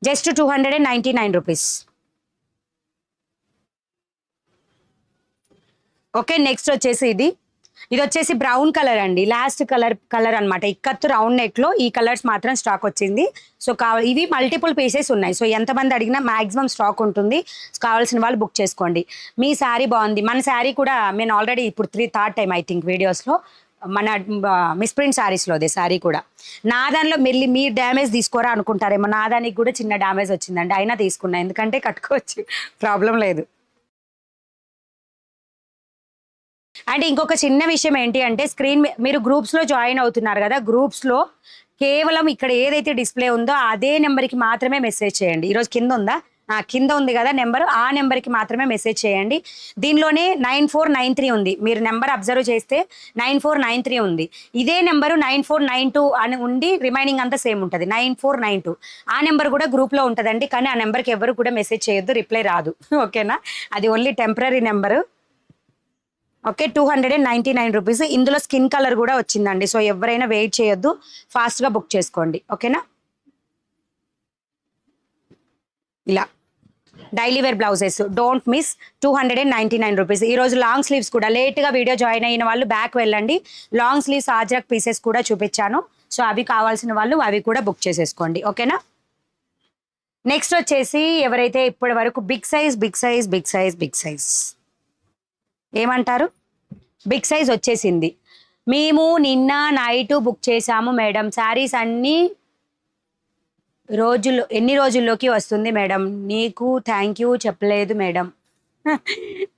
Just 299 rupees. ఓకే నెక్స్ట్ వచ్చేసి ఇది వచ్చేసి బ్రౌన్ కలర్ అండి. లాస్ట్ కలర్ అనమాట. ఇక్కత్తు రౌండ్ నెక్లో ఈ కలర్స్ మాత్రం స్టాక్ వచ్చింది. సో ఇవి మల్టిపుల్ పీసెస్ ఉన్నాయి. సో ఎంతమంది అడిగినా మ్యాక్సిమం స్టాక్ ఉంటుంది. కావాల్సిన వాళ్ళు బుక్ చేసుకోండి. మీ శారీ బాగుంది. మన శారీ కూడా నేను ఆల్రెడీ ఇప్పుడు థర్డ్ టైం ఐ థింక్ వీడియోస్లో మన మిస్ప్రింట్ శారీస్లోదే శారీ కూడా. నా దానిలో మళ్ళీ మీరు డ్యామేజ్ తీసుకోరా అనుకుంటారేమో, నా దానికి కూడా చిన్న డ్యామేజ్ వచ్చిందండి, అయినా తీసుకున్నా ఎందుకంటే కట్టుకోవచ్చు, ప్రాబ్లం లేదు. అండ్ ఇంకొక చిన్న విషయం ఏంటి అంటే, స్క్రీన్ మీరు గ్రూప్స్లో జాయిన్ అవుతున్నారు కదా, గ్రూప్స్లో కేవలం ఇక్కడ ఏదైతే డిస్ప్లే ఉందో అదే నెంబర్కి మాత్రమే మెసేజ్ చేయండి. ఈరోజు కింద ఉందా? కింద ఉంది కదా నెంబర్, ఆ నెంబర్కి మాత్రమే మెసేజ్ చేయండి. దీనిలోనే 9493 ఉంది. మీరు నెంబర్ అబ్జర్వ్ చేస్తే 9493 ఉంది. ఇదే నెంబరు 9492 అని ఉండి రిమైనింగ్ అంతా సేమ్ ఉంటుంది, 9492. ఆ నెంబర్ కూడా గ్రూప్లో ఉంటుందండి, కానీ ఆ నెంబర్కి ఎవరు కూడా మెసేజ్ చేయొద్దు, రిప్లై రాదు ఓకేనా. అది only temporary number. Okay 299 rupees. ఇందులో స్కిన్ కలర్ కూడా వచ్చిందండి. సో ఎవరైనా వెయిట్ చేయొద్దు, ఫాస్ట్గా బుక్ చేసుకోండి ఓకేనా. ఇలా daily wear blouses don't miss. 299 rupees. ఈరోజు లాంగ్ స్లీవ్స్ కూడా లేట్గా వీడియో జాయిన్ అయిన వాళ్ళు బ్యాక్ వెళ్ళండి. లాంగ్ స్లీవ్స్ ఆజ్రక్ పీసెస్ కూడా చూపించాను. సో అవి కావాల్సిన వాళ్ళు అవి కూడా బుక్ చేసేసుకోండి ఓకేనా. నెక్స్ట్ వచ్చేసి ఎవరైతే ఇప్పటి వరకు బిగ్ సైజ్ ఏమంటారు, బిగ్ సైజ్ వచ్చేసింది. మేము నిన్న నైట్ బుక్ చేసాము మేడం. శారీస్ ఎన్ని రోజుల్లోకి వస్తుంది మేడం? నీకు థ్యాంక్ యూ చెప్పలేదు మేడం.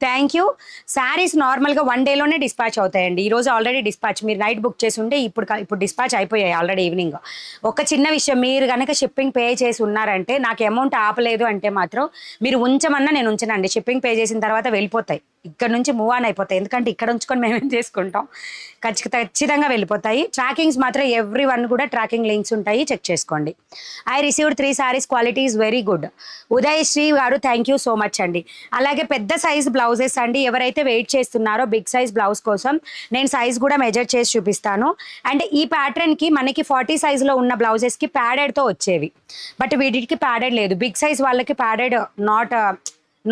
Thank you. శారీస్ నార్మల్గా 1 డేలోనే డిస్పాచ్ అవుతాయండి. ఈరోజు ఆల్రెడీ డిస్పాచ్, మీరు నైట్ బుక్ చేసి ఉంటే ఇప్పుడు డిస్పాచ్ అయిపోయాయి ఆల్రెడీ ఈవినింగ్. ఒక చిన్న విషయం, మీరు కనుక షిప్పింగ్ పే చేసి ఉన్నారంటే, నాకు అమౌంట్ ఆపలేదు అంటే మాత్రం మీరు ఉంచమన్నా నేను ఉంచనండి. షిప్పింగ్ పే చేసిన తర్వాత వెళ్ళిపోతాయి, ఇక్కడ నుంచి మూవ్ ఆన్ అయిపోతాయి. ఎందుకంటే ఇక్కడ ఉంచుకొని మేమేం చేసుకుంటాం, ఖచ్చితంగా వెళ్ళిపోతాయి. ట్రాకింగ్స్ మాత్రం ఎవ్రీ వన్ కూడా ట్రాకింగ్ లింక్స్ ఉంటాయి, చెక్ చేసుకోండి. I received 3 saris, quality is very good. Uday Shri గారు థ్యాంక్ యూ సో మచ్ అండి. అలాగే పెద్ద సైజ్ బ్లౌజెస్ అండి, ఎవరైతే వెయిట్ చేస్తున్నారో బిగ్ సైజ్ బ్లౌజ్ కోసం నేను సైజ్ కూడా మెజర్ చేసి చూపిస్తాను. అండ్ ఈ ప్యాటర్న్కి మనకి 40 సైజులో ఉన్న బ్లౌజెస్కి ప్యాడెడ్తో వచ్చేవి, బట్ వీటికి ప్యాడెడ్ లేదు. బిగ్ సైజ్ వాళ్ళకి padded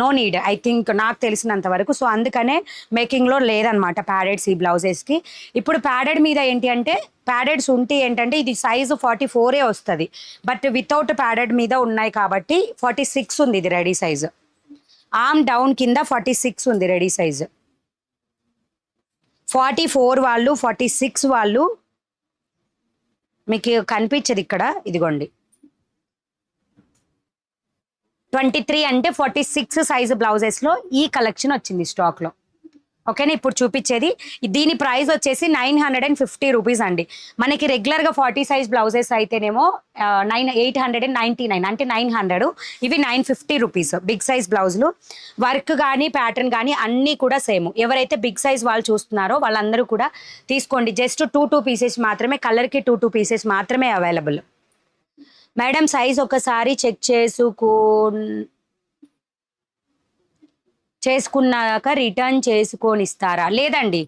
no need I think, నాకు తెలిసినంత వరకు. సో అందుకనే మేకింగ్లో లేదనమాట ప్యాడెడ్స్ ఈ బ్లౌజెస్కి. ఇప్పుడు ప్యాడెడ్ మీద ఏంటి అంటే, ప్యాడెడ్స్ ఉంటే ఏంటంటే ఇది సైజు 44 వస్తుంది, బట్ వితౌట్ ప్యాడెడ్ మీద ఉన్నాయి కాబట్టి 46 ఉంది ఇది రెడీ సైజు. ఆర్మ్ డౌన్ కింద 46 ఉంది రెడీ సైజు. 44 వాళ్ళు 46 వాళ్ళు మీకు కనిపించదు ఇక్కడ, ఇదిగోండి 23 అంటే 46 సైజు బ్లౌజెస్లో ఈ కలెక్షన్ వచ్చింది స్టాక్లో ఓకేనా. ఇప్పుడు చూపించేది దీని ప్రైస్ వచ్చేసి 950 రూపీస్ అండి. మనకి రెగ్యులర్గా 40 సైజ్ బ్లౌజెస్ అయితేనేమో 899 అంటే 900, ఇవి 950 రూపీస్ బిగ్ సైజ్ బ్లౌజులు. వర్క్ కానీ ప్యాటర్న్ కానీ అన్నీ కూడా సేమ్. ఎవరైతే బిగ్ సైజ్ వాళ్ళు చూస్తున్నారో వాళ్ళందరూ కూడా తీసుకోండి. జస్ట్ 2 పీసెస్ మాత్రమే, కలర్కి 2 పీసెస్ మాత్రమే అవైలబుల్. మేడం సైజ్ ఒకసారి చెక్ చేసుకున్నాక రిటర్న్ చేసుకొని ఇస్తారా? లేదండి,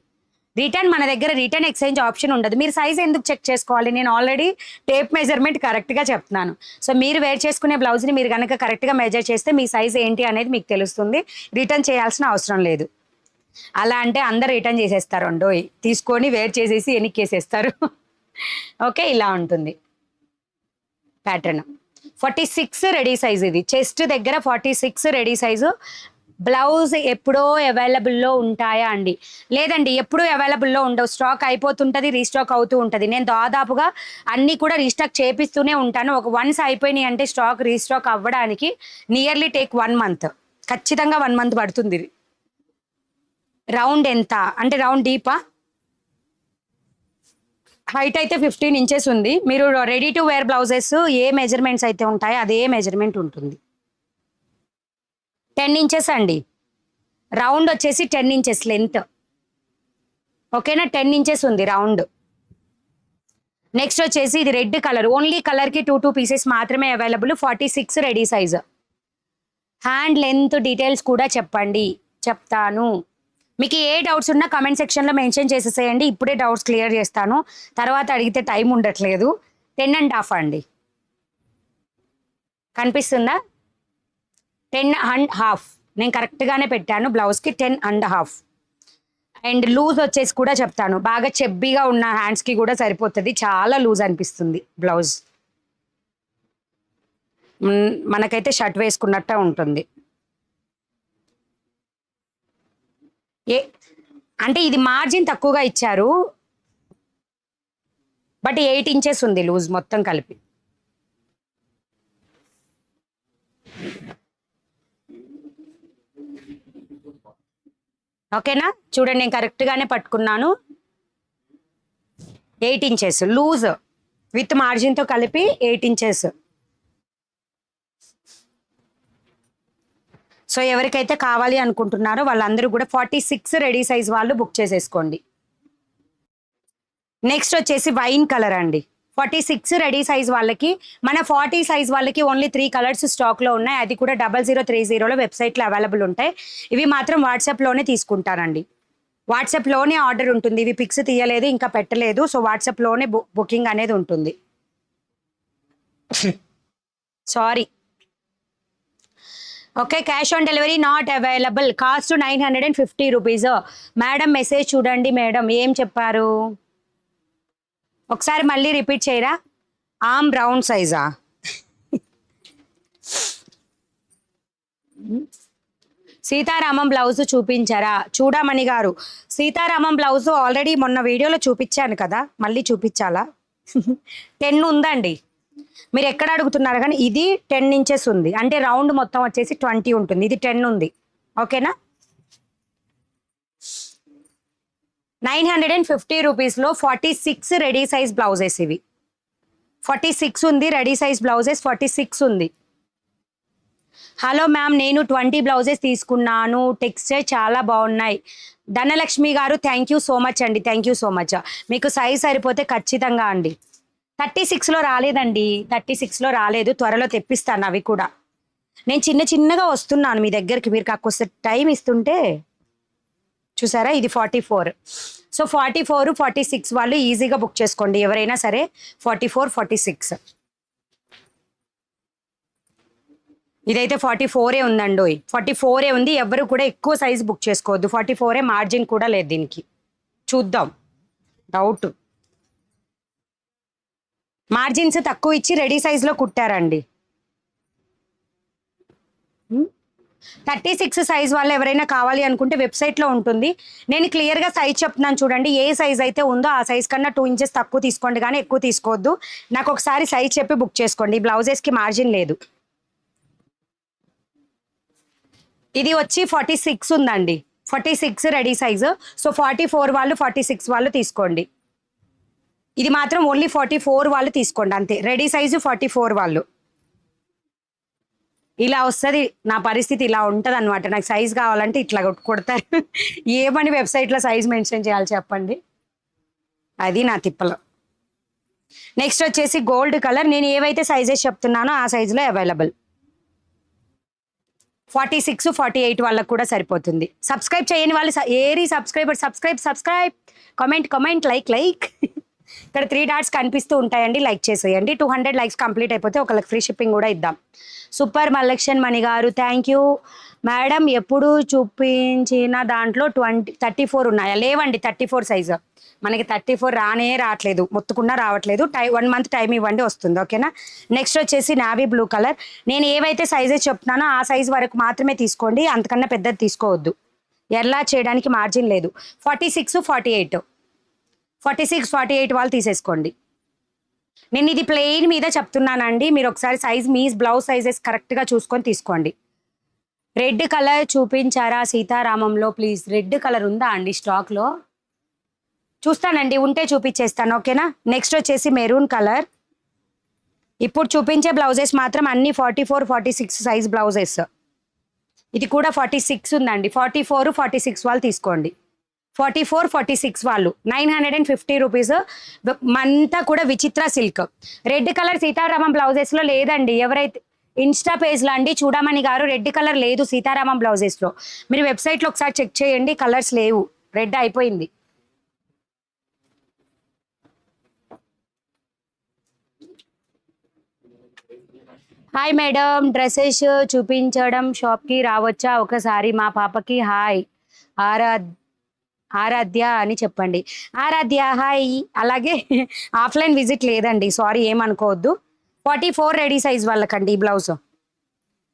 రిటర్న్ మన దగ్గర రిటర్న్ ఎక్స్చేంజ్ ఆప్షన్ ఉండదు. మీరు సైజ్ ఎందుకు చెక్ చేసుకోవాలి? నేను ఆల్రెడీ టేప్ మెజర్మెంట్ కరెక్ట్గా చెప్తున్నాను. సో మీరు వేర్ చేసుకునే బ్లౌజ్ని మీరు కనుక కరెక్ట్గా మెజర్ చేస్తే మీ సైజ్ ఏంటి అనేది మీకు తెలుస్తుంది. రిటర్న్ చేయాల్సిన అవసరం లేదు. అలా అంటే అందరు రిటర్న్ చేసేస్తారు అండోయ్, తీసుకొని వేర్ చేసేసి ఎన్నికేసేస్తారు ఓకే ఇలా ఉంటుంది ప్యాటర్న్. 46 రెడీ సైజ్, ఇది చెస్ట్ దగ్గర 46 రెడీ సైజు. బ్లౌజ్ ఎప్పుడో అవైలబుల్లో ఉంటాయా అండి? లేదండి, ఎప్పుడూ అవైలబుల్లో ఉండవు. స్టాక్ అయిపోతుంటది, రీస్టాక్ అవుతూ ఉంటది. నేను దాదాపుగా అన్నీ కూడా రీస్టాక్ చేపిస్తూనే ఉంటాను. వన్స్ అయిపోయినాయి అంటే స్టాక్ రీస్టాక్ అవ్వడానికి నియర్లీ టేక్ 1 మంత్. ఖచ్చితంగా 1 మంత్ పడుతుంది. రౌండ్ ఎంత అంటే రౌండ్ డీపా? హైట్ అయితే 15 ఇంచెస్ ఉంది. మీరు రెడీ టు వేర్ బ్లౌజెస్ ఏ మెజర్మెంట్స్ అయితే ఉంటాయో అదే మెజర్మెంట్ ఉంటుంది. 10 ఇంచెస్ అండి. రౌండ్ వచ్చేసి 10 ఇంచెస్ లెంత్. ఓకేనా? 10 ఇంచెస్ ఉంది రౌండ్. నెక్స్ట్ వచ్చేసి ఇది రెడ్ కలర్. ఓన్లీ కలర్కి 2 పీసెస్ మాత్రమే available. 46 ready size. Hand length details కూడా చెప్పండి. చెప్తాను. మీకు ఏ డౌట్స్ ఉన్నా కమెంట్ సెక్షన్లో మెన్షన్ చేసేసేయండి. ఇప్పుడే డౌట్స్ క్లియర్ చేస్తాను. తర్వాత అడిగితే టైం ఉండట్లేదు. 10.5 అండి. కనిపిస్తుందా? 10.5. నేను కరెక్ట్గానే పెట్టాను. బ్లౌజ్కి 10.5. అండ్ లూజ్ వచ్చేసి కూడా చెప్తాను. బాగా చెబ్బీగా ఉన్న హ్యాండ్స్కి కూడా సరిపోతుంది. చాలా లూజ్ అనిపిస్తుంది బ్లౌజ్. మనకైతే షర్ట్ వేసుకున్నట్టే ఉంటుంది. అంటే ఇది మార్జిన్ తక్కువగా ఇచ్చారు, బట్ 8 ఇంచెస్ ఉంది లూజ్ మొత్తం కలిపి. ఓకేనా? చూడండి, నేను కరెక్ట్గానే పట్టుకున్నాను. 8 ఇంచెస్ లూజ్ విత్ మార్జిన్తో కలిపి 8 ఇంచెస్. సో ఎవరికైతే కావాలి అనుకుంటున్నారో వాళ్ళందరూ కూడా 46 రెడీ సైజ్ వాళ్ళు బుక్ చేసేసుకోండి. నెక్స్ట్ వచ్చేసి వైన్ కలర్ అండి. 46 రెడీ సైజ్ వాళ్ళకి, మన 40 సైజ్ వాళ్ళకి ఓన్లీ 3 కలర్స్ స్టాక్లో ఉన్నాయి. అది కూడా 0030లో వెబ్సైట్లో అవైలబుల్ ఉంటాయి. ఇవి మాత్రం వాట్సాప్లోనే తీసుకుంటానండి. వాట్సాప్లోనే ఆర్డర్ ఉంటుంది. ఇవి పిక్స్ తీయలేదు, ఇంకా పెట్టలేదు. సో వాట్సాప్లోనే బుకింగ్ అనేది ఉంటుంది. Sorry. Okay, cash on delivery not available. Cost 950 rupees. Madam message చూడండి. మేడం ఏం చెప్పారు? ఒకసారి మళ్ళీ రిపీట్ చేయరా? ఆమ్ బ్రౌన్ సైజా? సీతారామం బ్లౌజ్ చూపించారా? చూడమణి గారు, సీతారామం బ్లౌజ్ ఆల్రెడీ మొన్న వీడియోలో చూపించాను కదా, మళ్ళీ చూపించాలా? 10 ఉందండి. మీరు ఎక్కడ అడుగుతున్నారు కానీ ఇది 10 ఇంచెస్ ఉంది. అంటే రౌండ్ మొత్తం వచ్చేసి 20 ఉంటుంది. ఇది 10 ఉంది. ఓకేనా? 950 రూపీస్లో 46 రెడీ సైజ్ బ్లౌజెస్. ఇవి 46 ఉంది రెడీ సైజ్ బ్లౌజెస్. 46 ఉంది. హలో మ్యామ్, నేను 20 బ్లౌజెస్ తీసుకున్నాను. టెక్స్చర్ చాలా బాగున్నాయి. ధనలక్ష్మి గారు, థ్యాంక్ యూ సో మచ్ అండి. Thank you so much. మీకు సైజ్ సరిపోతే ఖచ్చితంగా అండి. 36లో రాలేదండి. 36లో రాలేదు. త్వరలో తెప్పిస్తాను అవి కూడా. నేను చిన్నగా వస్తున్నాను మీ దగ్గరికి. మీరు కాకొస్తే టైం ఇస్తుంటే. చూసారా, ఇది 44. సో 44, 46 వాళ్ళు ఈజీగా బుక్ చేసుకోండి ఎవరైనా సరే. 44, 46. ఇదైతే 44 ఉందండి. 44 ఉంది. ఎవరు కూడా ఎక్కువ సైజ్ బుక్ చేసుకోవద్దు. 44 మార్జిన్ కూడా లేదు దీనికి. చూద్దాం. డౌట్. మార్జిన్స్ తక్కువ ఇచ్చి రెడీ సైజ్లో కుట్టారండి. 36 సైజ్ వాళ్ళు ఎవరైనా కావాలి అనుకుంటే వెబ్సైట్లో ఉంటుంది. నేను క్లియర్గా సైజ్ చెప్తున్నాను చూడండి. ఏ సైజ్ అయితే ఉందో ఆ సైజ్ కన్నా 2 ఇంచెస్ తక్కువ తీసుకోండి, కానీ ఎక్కువ తీసుకోవద్దు. నాకు ఒకసారి సైజ్ చెప్పి బుక్ చేసుకోండి. ఈ బ్లౌజెస్కి మార్జిన్ లేదు. ఇది వచ్చి 46 ఉందండి. 46 రెడీ సైజు. సో 44 వాళ్ళు, 46 వాళ్ళు తీసుకోండి. ఇది మాత్రం ఓన్లీ 44 వాళ్ళు తీసుకోండి అంతే. రెడీ సైజు 44 వాళ్ళు. ఇలా వస్తుంది నా పరిస్థితి. ఇలా ఉంటుంది అనమాట. నాకు సైజ్ కావాలంటే ఇట్లా కొడతారు. ఏమని వెబ్సైట్లో సైజ్ మెన్షన్ చేయాలి చెప్పండి? అది నా తిప్పలో. నెక్స్ట్ వచ్చేసి గోల్డ్ కలర్. నేను ఏవైతే సైజెస్ చెప్తున్నానో ఆ సైజులో అవైలబుల్. 46, 48 వాళ్ళకు కూడా సరిపోతుంది. సబ్స్క్రైబ్ చేయని వాళ్ళు ఏరి సబ్స్క్రైబ్ కమెంట్ లైక్. ఇక్కడ 3 డాట్స్ కనిపిస్తూ ఉంటాయండి. లైక్ చేసేయండి. 200 లైక్స్ కంప్లీట్ అయిపోతే ఒకళ్ళకి ఫ్రీ షిప్పింగ్ కూడా ఇద్దాం. సూపర్ మల్లక్షన్ మణి గారు, థ్యాంక్ యూ. మేడం ఎప్పుడు చూపించిన దాంట్లో 34 ఉన్నాయా? లేవండి 34 సైజు. మనకి 34 రావట్లేదు, మొత్తుకున్నా రావట్లేదు. 1 మంత్ టైం ఇవ్వండి, వస్తుంది. ఓకేనా. నెక్స్ట్ వచ్చేసి నావీ బ్లూ కలర్. నేను ఏవైతే సైజెస్ చెప్తున్నానో ఆ సైజ్ వరకు మాత్రమే తీసుకోండి, అంతకన్నా పెద్దది తీసుకోవద్దు. ఎర్లా చేయడానికి మార్జిన్ లేదు. 46, 48, 46, 48 వాళ్ళు తీసేసుకోండి. నేను ఇది ప్లెయిన్ మీద చెప్తున్నానండి, మీరు ఒకసారి సైజ్ మీ బ్లౌజ్ సైజెస్ కరెక్ట్గా చూసుకొని తీసుకోండి. రెడ్ కలర్ చూపించారా సీతారామంలో ప్లీజ్? రెడ్ కలర్ ఉందా అండి స్టాక్లో? చూస్తానండి, ఉంటే చూపించేస్తాను. ఓకేనా. నెక్స్ట్ వచ్చేసి మెరూన్ కలర్. ఇప్పుడు చూపించే బ్లౌజెస్ మాత్రం అన్ని 44, 46 సైజ్ బ్లౌజెస్. ఇది కూడా 46 ఉందండి. 44, 46 వాళ్ళు తీసుకోండి. 44, 46 వాళ్ళు 950 రూపీస్. అంతా కూడా విచిత్ర సిల్క్. రెడ్ కలర్ సీతారామం బ్లౌజెస్లో లేదండి. ఎవరైతే ఇన్స్టా పేజ్లో అండి చూడమని గారు, రెడ్ కలర్ లేదు సీతారామం బ్లౌజెస్లో. మీరు వెబ్సైట్లో ఒకసారి చెక్ చేయండి, కలర్స్ లేవు, రెడ్ అయిపోయింది. హాయ్ మేడం, డ్రెస్సెస్ చూపించడం షాప్కి రావచ్చా ఒకసారి? మా పాపకి హాయ్ ఆరాధ్య అని చెప్పండి. ఆరాధ్య హాయ్. అలాగే ఆఫ్లైన్ విజిట్ లేదండి, సారీ, ఏమనుకోవద్దు. 44 రెడీ సైజ్ వాళ్ళకండి ఈ బ్లౌజ్.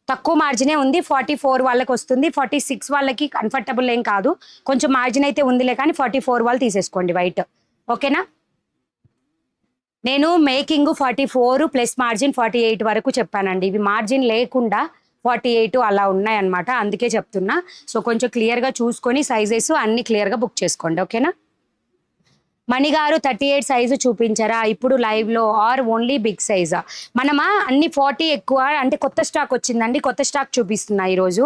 తక్కువ మార్జినే ఉంది, 44 వాళ్ళకి వస్తుంది. 46 వాళ్ళకి కంఫర్టబుల్ ఏం కాదు, కొంచెం మార్జిన్ అయితే ఉందిలే, కానీ 44 వాళ్ళు తీసేసుకోండి వైట్. ఓకేనా. నేను మేకింగ్ 44 ప్లస్ మార్జిన్ 48 వరకు చెప్పానండి. ఇవి మార్జిన్ లేకుండా 48 అలా ఉన్నాయన్నమాట, అందుకే చెప్తున్నా. సో కొంచెం క్లియర్గా చూసుకొని సైజెస్ అన్ని క్లియర్గా బుక్ చేసుకోండి. ఓకేనా. మణిగారు 38 సైజు చూపించారా ఇప్పుడు లైవ్లో, ఆర్ ఓన్లీ బిగ్ సైజా? మనమా అన్ని 40 ఎక్కువ, అంటే కొత్త స్టాక్ వచ్చిందండి, కొత్త స్టాక్ చూపిస్తున్నా ఈరోజు.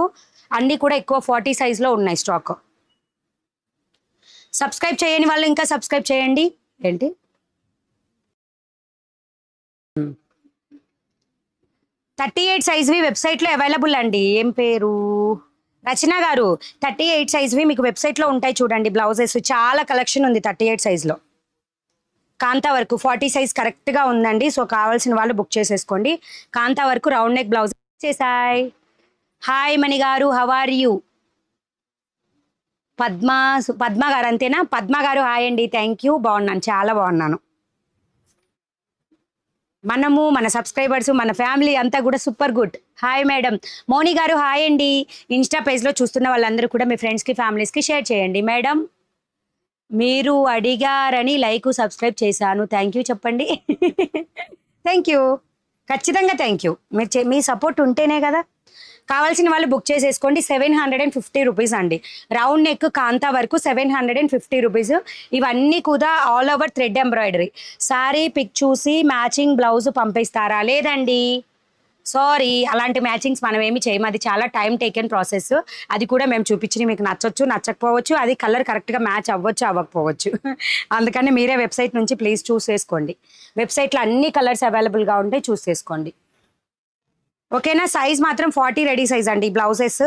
అన్నీ కూడా ఎక్కువ 40 సైజులో ఉన్నాయి స్టాక్. సబ్స్క్రైబ్ చేయని వాళ్ళు ఇంకా సబ్స్క్రైబ్ చేయండి. ఏంటి 38 సైజ్వి వెబ్సైట్లో అవైలబుల్ అండి. ఏం పేరు? రచన గారు. 38 సైజ్వి మీకు వెబ్సైట్లో ఉంటాయి చూడండి బ్లౌజెస్, చాలా కలెక్షన్ ఉంది 38 సైజ్లో. కాంతా వరకు 40 సైజ్ కరెక్ట్గా ఉందండి. సో కావాల్సిన వాళ్ళు బుక్ చేసేసుకోండి. కాంతా వరకు రౌండ్ నెక్ బ్లౌజ్ చేసాయి. హాయ్ మణి గారు, హౌ ఆర్ యూ? పద్మ గారు అంతేనా? పద్మ గారు హాయ్ అండి, థ్యాంక్ యూ. బాగున్నాను, చాలా బాగున్నాను. మనము, మన సబ్స్క్రైబర్స్, మన ఫ్యామిలీ అంతా కూడా super good. Hi madam. Moni garu hi అండి. ఇన్స్టా పేజ్లో చూస్తున్న వాళ్ళందరూ కూడా మీ ఫ్రెండ్స్కి, ఫ్యామిలీస్కి షేర్ చేయండి. మేడం మీరు అడిగారని లైక్, సబ్స్క్రైబ్ చేశాను. థ్యాంక్ యూ చెప్పండి. థ్యాంక్ యూ, ఖచ్చితంగా థ్యాంక్ యూ. మీ సపోర్ట్ ఉంటేనే కదా. కావాల్సిన వాళ్ళు బుక్ చేసేసుకోండి. 750 రూపీస్ అండి. రౌండ్ నెక్ కాంతా వరకు 750 రూపీస్. ఇవన్నీ కూడా all over thread embroidery. Sari pic చూసి మ్యాచింగ్ బ్లౌజ్ పంపిస్తారా? లేదండి, సారీ, అలాంటి మ్యాచింగ్స్ మనం ఏమి చేయము, అది చాలా టైం టేకెన్ ప్రాసెస్. అది కూడా మేము చూపించి మీకు నచ్చొచ్చు, నచ్చకపోవచ్చు, అది కలర్ కరెక్ట్గా మ్యాచ్ అవ్వచ్చు, అవ్వకపోవచ్చు. అందుకని మీరే వెబ్సైట్ నుంచి ప్లీజ్ చూస్ చేసుకోండి. వెబ్సైట్లో అన్ని కలర్స్ అవైలబుల్గా ఉంటాయి, చూస్ చేసుకోండి. ఓకేనా. సైజ్ మాత్రం 40 రెడీ సైజ్ అండి బ్లౌజెస్.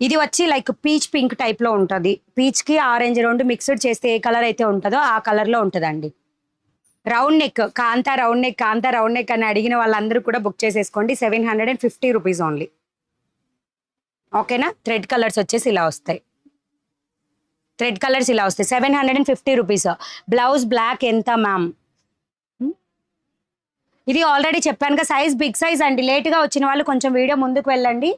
ఇది వచ్చి లైక్ పీచ్ పింక్ టైప్లో ఉంటుంది. పీచ్కి ఆరెంజ్ రెండు మిక్స్డ్ చేస్తే ఏ కలర్ అయితే ఉంటుందో ఆ కలర్లో ఉంటుందండి. రౌండ్ నెక్ కాంతా, రౌండ్ నెక్ కాంతా, రౌండ్ నెక్ అని అడిగిన వాళ్ళందరూ కూడా బుక్ చేసేసుకోండి. 750 రూపీస్ ఓన్లీ. ఓకేనా. థ్రెడ్ కలర్స్ వచ్చేసి ఇలా వస్తాయి. థ్రెడ్ కలర్స్ ఇలా వస్తాయి. 750 రూపీస్. బ్లౌజ్ బ్లాక్ ఎంత మ్యామ్? ఇది ఆల్రెడీ చెప్పానుగా, సైజ్ బిగ్ సైజ్ అండి. లేట్గా వచ్చిన వాళ్ళు కొంచెం వీడియో ముందుకు వెళ్ళండి,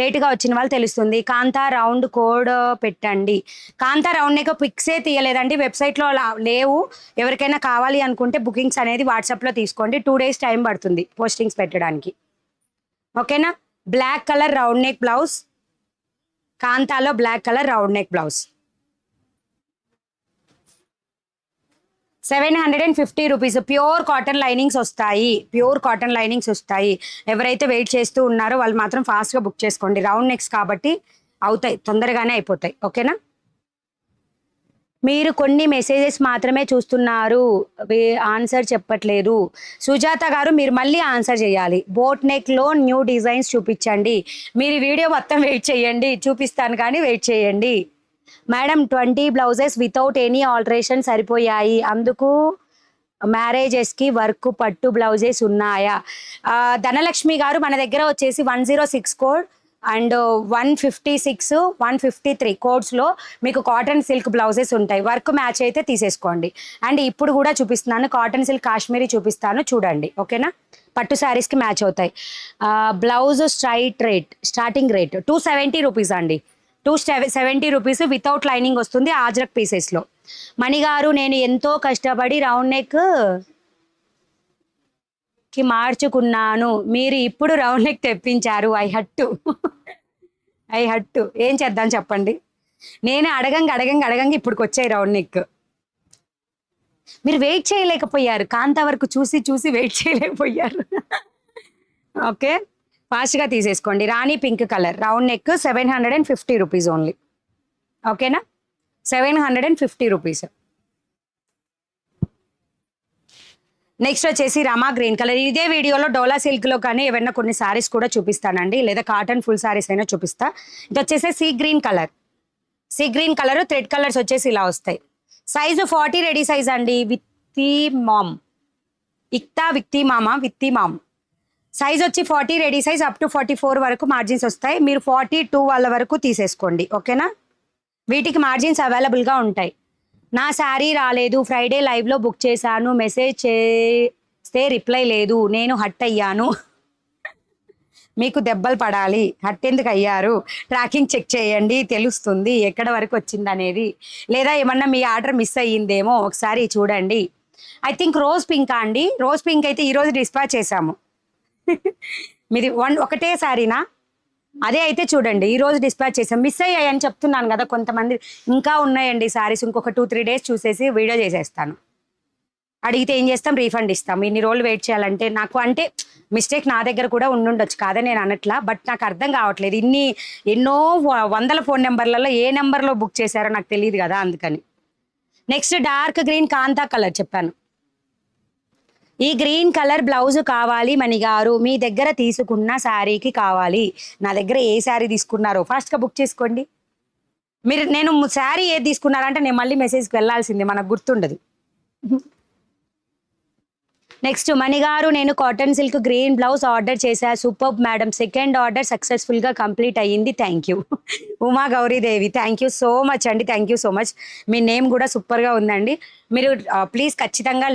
లేట్గా వచ్చిన వాళ్ళు తెలుస్తుంది. కాంతా రౌండ్ కోడ్ పెట్టండి. కాంతా రౌండ్ నెక్ పిక్సే తీయలేదండి, వెబ్సైట్లో లేవు. ఎవరికైనా కావాలి అనుకుంటే బుకింగ్స్ అనేది వాట్సాప్లో తీసుకోండి. 2 days టైం పడుతుంది పోస్టింగ్స్ పెట్టడానికి. ఓకేనా. Black colour round neck blouse, కాంతాలో black colour round neck blouse. 750 rupees. Pure cotton linings వస్తాయి, ప్యూర్ కాటన్ లైనింగ్స్ వస్తాయి. ఎవరైతే వెయిట్ చేస్తూ ఉన్నారో వాళ్ళు మాత్రం ఫాస్ట్గా బుక్ చేసుకోండి. రౌండ్ నెక్స్ కాబట్టి అవుతాయి, తొందరగానే అయిపోతాయి. ఓకేనా. మీరు కొన్ని మెసేజెస్ మాత్రమే చూస్తున్నారు, ఆన్సర్ చెప్పట్లేదు. సుజాత గారు మీరు మళ్ళీ ఆన్సర్ చేయాలి. బోట్ నెక్లో న్యూ డిజైన్స్ చూపించండి. మీరు వీడియో మొత్తం వెయిట్ చేయండి, చూపిస్తాను కానీ వెయిట్ చేయండి. Madam 20 blouses without any alteration సరిపోయాయి, అందుకు మ్యారేజెస్కి వర్క్ పట్టు బ్లౌజెస్ ఉన్నాయా? ధనలక్ష్మి గారు మన దగ్గర వచ్చేసి 106 కోడ్ అండ్ 156 153 కోడ్స్లో మీకు కాటన్ సిల్క్ బ్లౌజెస్ ఉంటాయి. వర్క్ మ్యాచ్ అయితే తీసేసుకోండి. అండ్ ఇప్పుడు కూడా చూపిస్తున్నాను, కాటన్ సిల్క్ కాశ్మీరీ చూపిస్తాను చూడండి. ఓకేనా, పట్టు శారీస్కి మ్యాచ్ అవుతాయి. బ్లౌజ్ స్టార్టింగ్ రేట్ 270 రూపీస్ అండి. 270 రూపీస్ వితౌట్ లైనింగ్ వస్తుంది ఆజ్రక్ పీసెస్లో. మణిగారు నేను ఎంతో కష్టపడి రౌండ్ నెక్ కి మార్చుకున్నాను, మీరు ఇప్పుడు రౌండ్ నెక్ తెప్పించారు. ఐ హట్టు ఏం చేద్దాం చెప్పండి. నేను అడగంగా ఇప్పుడుకి వచ్చాయి రౌండ్ నెక్. మీరు వెయిట్ చేయలేకపోయారు, కాంతా వరకు చూసి వెయిట్ చేయలేకపోయారు. ఓకే, ఫాస్ట్గా తీసేసుకోండి. Rani pink colour round neck 750 rupees only. ఓకేనా, 750 రూపీస్. నెక్స్ట్ వచ్చేసి రమా గ్రీన్ కలర్. ఇదే వీడియోలో డోలా సిల్క్లో కానీ ఏమైనా కొన్ని శారీస్ కూడా చూపిస్తానండి, లేదా కాటన్ ఫుల్ శారీస్ అయినా చూపిస్తా. ఇది వచ్చేసి sea green colour thread colours వచ్చేసి ఇలా వస్తాయి. సైజు 40 రెడీ సైజ్ అండి. విత్తి మామ్ సైజ్ వచ్చి 40 రెడీ సైజ్ అప్ టు 44 వరకు మార్జిన్స్ వస్తాయి. మీరు 42 వాళ్ళ వరకు తీసేసుకోండి. ఓకేనా, వీటికి మార్జిన్స్ అవైలబుల్గా ఉంటాయి. నా శారీ రాలేదు, ఫ్రైడే లైవ్లో బుక్ చేశాను, మెసేజ్ చేస్తే రిప్లై లేదు, నేను హట్ అయ్యాను. మీకు దెబ్బలు పడాలి, హట్ ఎందుకు అయ్యారు? ట్రాకింగ్ చెక్ చేయండి, తెలుస్తుంది ఎక్కడ వరకు వచ్చింది అనేది. లేదా ఏమన్నా మీ ఆర్డర్ మిస్ అయ్యిందేమో ఒకసారి చూడండి. ఐ థింక్ రోజ్ పింకా అండి. రోజ్ పింక్ అయితే ఈరోజు డిస్పాచ్ చేశాము. మీది ఒకటే శారీనా? అదే అయితే చూడండి, ఈరోజు డిస్పాచ్ చేసాం. మిస్ అయ్యాయని చెప్తున్నాను కదా, కొంతమంది ఇంకా ఉన్నాయండి శారీస్. ఇంకొక 2-3 డేస్ చూసేసి వీడియో చేసేస్తాను. అడిగితే ఏం చేస్తాం, రీఫండ్ ఇస్తాం. ఇన్ని రోజులు వెయిట్ చేయాలంటే నాకు అంటే మిస్టేక్ నా దగ్గర కూడా ఉండుండొచ్చు, కాదని నేను అనట్లా. బట్ నాకు అర్థం కావట్లేదు, ఎన్నో వందల ఫోన్ నెంబర్లలో ఏ నెంబర్లో బుక్ చేశారో నాకు తెలియదు కదా, అందుకని. నెక్స్ట్ డార్క్ గ్రీన్ కాంతా కలర్ చెప్పాను. ఈ గ్రీన్ కలర్ బ్లౌజ్ కావాలి మణిగారు, మీ దగ్గర తీసుకున్న శారీకి కావాలి. నా దగ్గర ఏ శారీ తీసుకున్నారో ఫాస్ట్గా బుక్ చేసుకోండి. నేను శారీ ఏది తీసుకున్నారంటే నేను మళ్ళీ మెసేజ్కి వెళ్ళాల్సిందే, మనకు గుర్తుండదు. నెక్స్ట్ మణిగారు నేను cotton silk green blouse order చేశా, సూపర్ మేడం, సెకండ్ ఆర్డర్ సక్సెస్ఫుల్గా కంప్లీట్ అయ్యింది, thank you. Uma Gauridevi, thank you so much అండి, థ్యాంక్ యూ సో మచ్. మీ నేమ్ కూడా సూపర్గా ఉందండి. మీరు ప్లీజ్ ఖచ్చితంగా